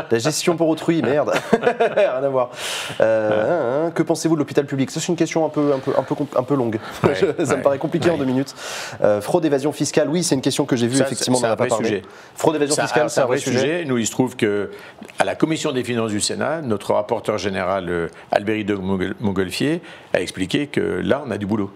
La gestion pour autrui, merde. Rien à voir. Que pensez-vous de l'hôpital public? Ça, c'est une question un peu longue. Ça me paraît compliqué en 2 minutes. Fraude, évasion fiscale, oui, c'est une question que j'ai vue, effectivement, on n'en a pas parlé. Sujet. Fraude, évasion fiscale, c'est un vrai sujet. Nous, il se trouve qu'à la Commission des finances du Sénat, notre rapporteur général, Albéric de Montgolfier, a expliqué que là, on a du boulot.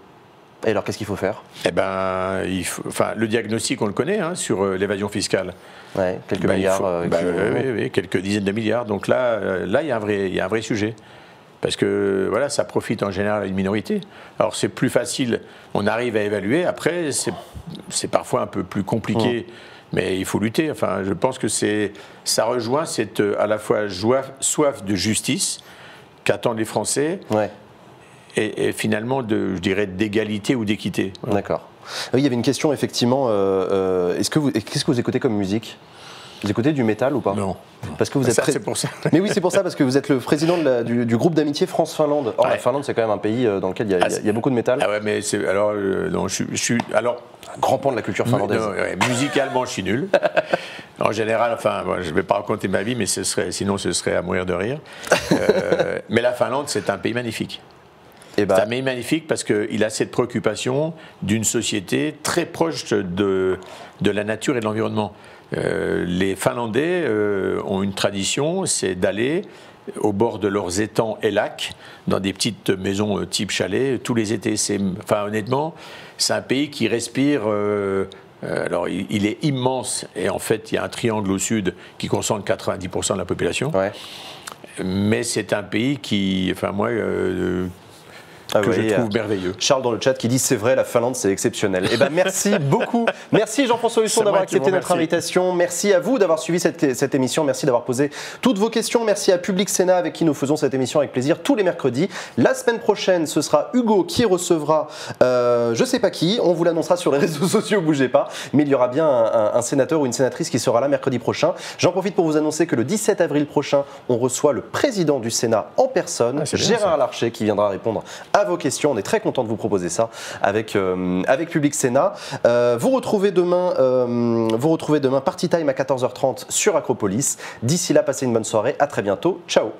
Et alors, qu'est-ce qu'il faut faire? Le diagnostic, on le connaît, sur l'évasion fiscale. Ouais, quelques milliards. Oui, quelques dizaines de milliards. Donc là, il y a un vrai sujet. Parce que voilà, ça profite en général à une minorité. Alors c'est plus facile, on arrive à évaluer. Après, c'est parfois un peu plus compliqué, mais il faut lutter. Enfin, je pense que ça rejoint à la fois soif de justice qu'attendent les Français. Ouais. et finalement, je dirais, d'égalité ou d'équité. Voilà. D'accord. Oui, il y avait une question, effectivement. Qu'est-ce que vous écoutez comme musique? Vous écoutez du métal ou pas? Non. Parce que vous êtes c'est pour ça. Mais oui, c'est pour ça, parce que vous êtes le président du groupe d'amitié France-Finlande. Or, la Finlande, c'est quand même un pays dans lequel il y a beaucoup de métal. Ah ouais, mais alors, non, je suis alors un grand pan de la culture finlandaise. Musicalement, je suis nul. En général, enfin, bon, je ne vais pas raconter ma vie, mais sinon, ce serait à mourir de rire. Mais la Finlande, c'est un pays magnifique. C'est un pays magnifique parce qu'il a cette préoccupation d'une société très proche de la nature et de l'environnement. Les Finlandais ont une tradition, c'est d'aller au bord de leurs étangs et lacs, dans des petites maisons type chalet, tous les étés. Enfin, honnêtement, c'est un pays qui respire. Alors, il est immense, et en fait, il y a un triangle au sud qui concentre 90% de la population. Ouais. Mais c'est un pays qui, enfin, moi, que je trouve merveilleux. Charles dans le chat qui dit c'est vrai, la Finlande c'est exceptionnel. Eh ben merci beaucoup. Merci Jean-François Husson d'avoir accepté notre invitation. Merci à vous d'avoir suivi cette émission. Merci d'avoir posé toutes vos questions. Merci à Public Sénat avec qui nous faisons cette émission avec plaisir tous les mercredis. La semaine prochaine, ce sera Hugo qui recevra je sais pas qui. On vous l'annoncera sur les réseaux sociaux, bougez pas. Mais il y aura bien un sénateur ou une sénatrice qui sera là mercredi prochain. J'en profite pour vous annoncer que le 17 avril prochain, on reçoit le président du Sénat en personne, Gérard Larcher, qui viendra répondre à vos questions. On est très content de vous proposer ça avec Public Sénat. Vous retrouvez demain Party Time à 14h30 sur Acropolis. D'ici là, passez une bonne soirée. À très bientôt. Ciao.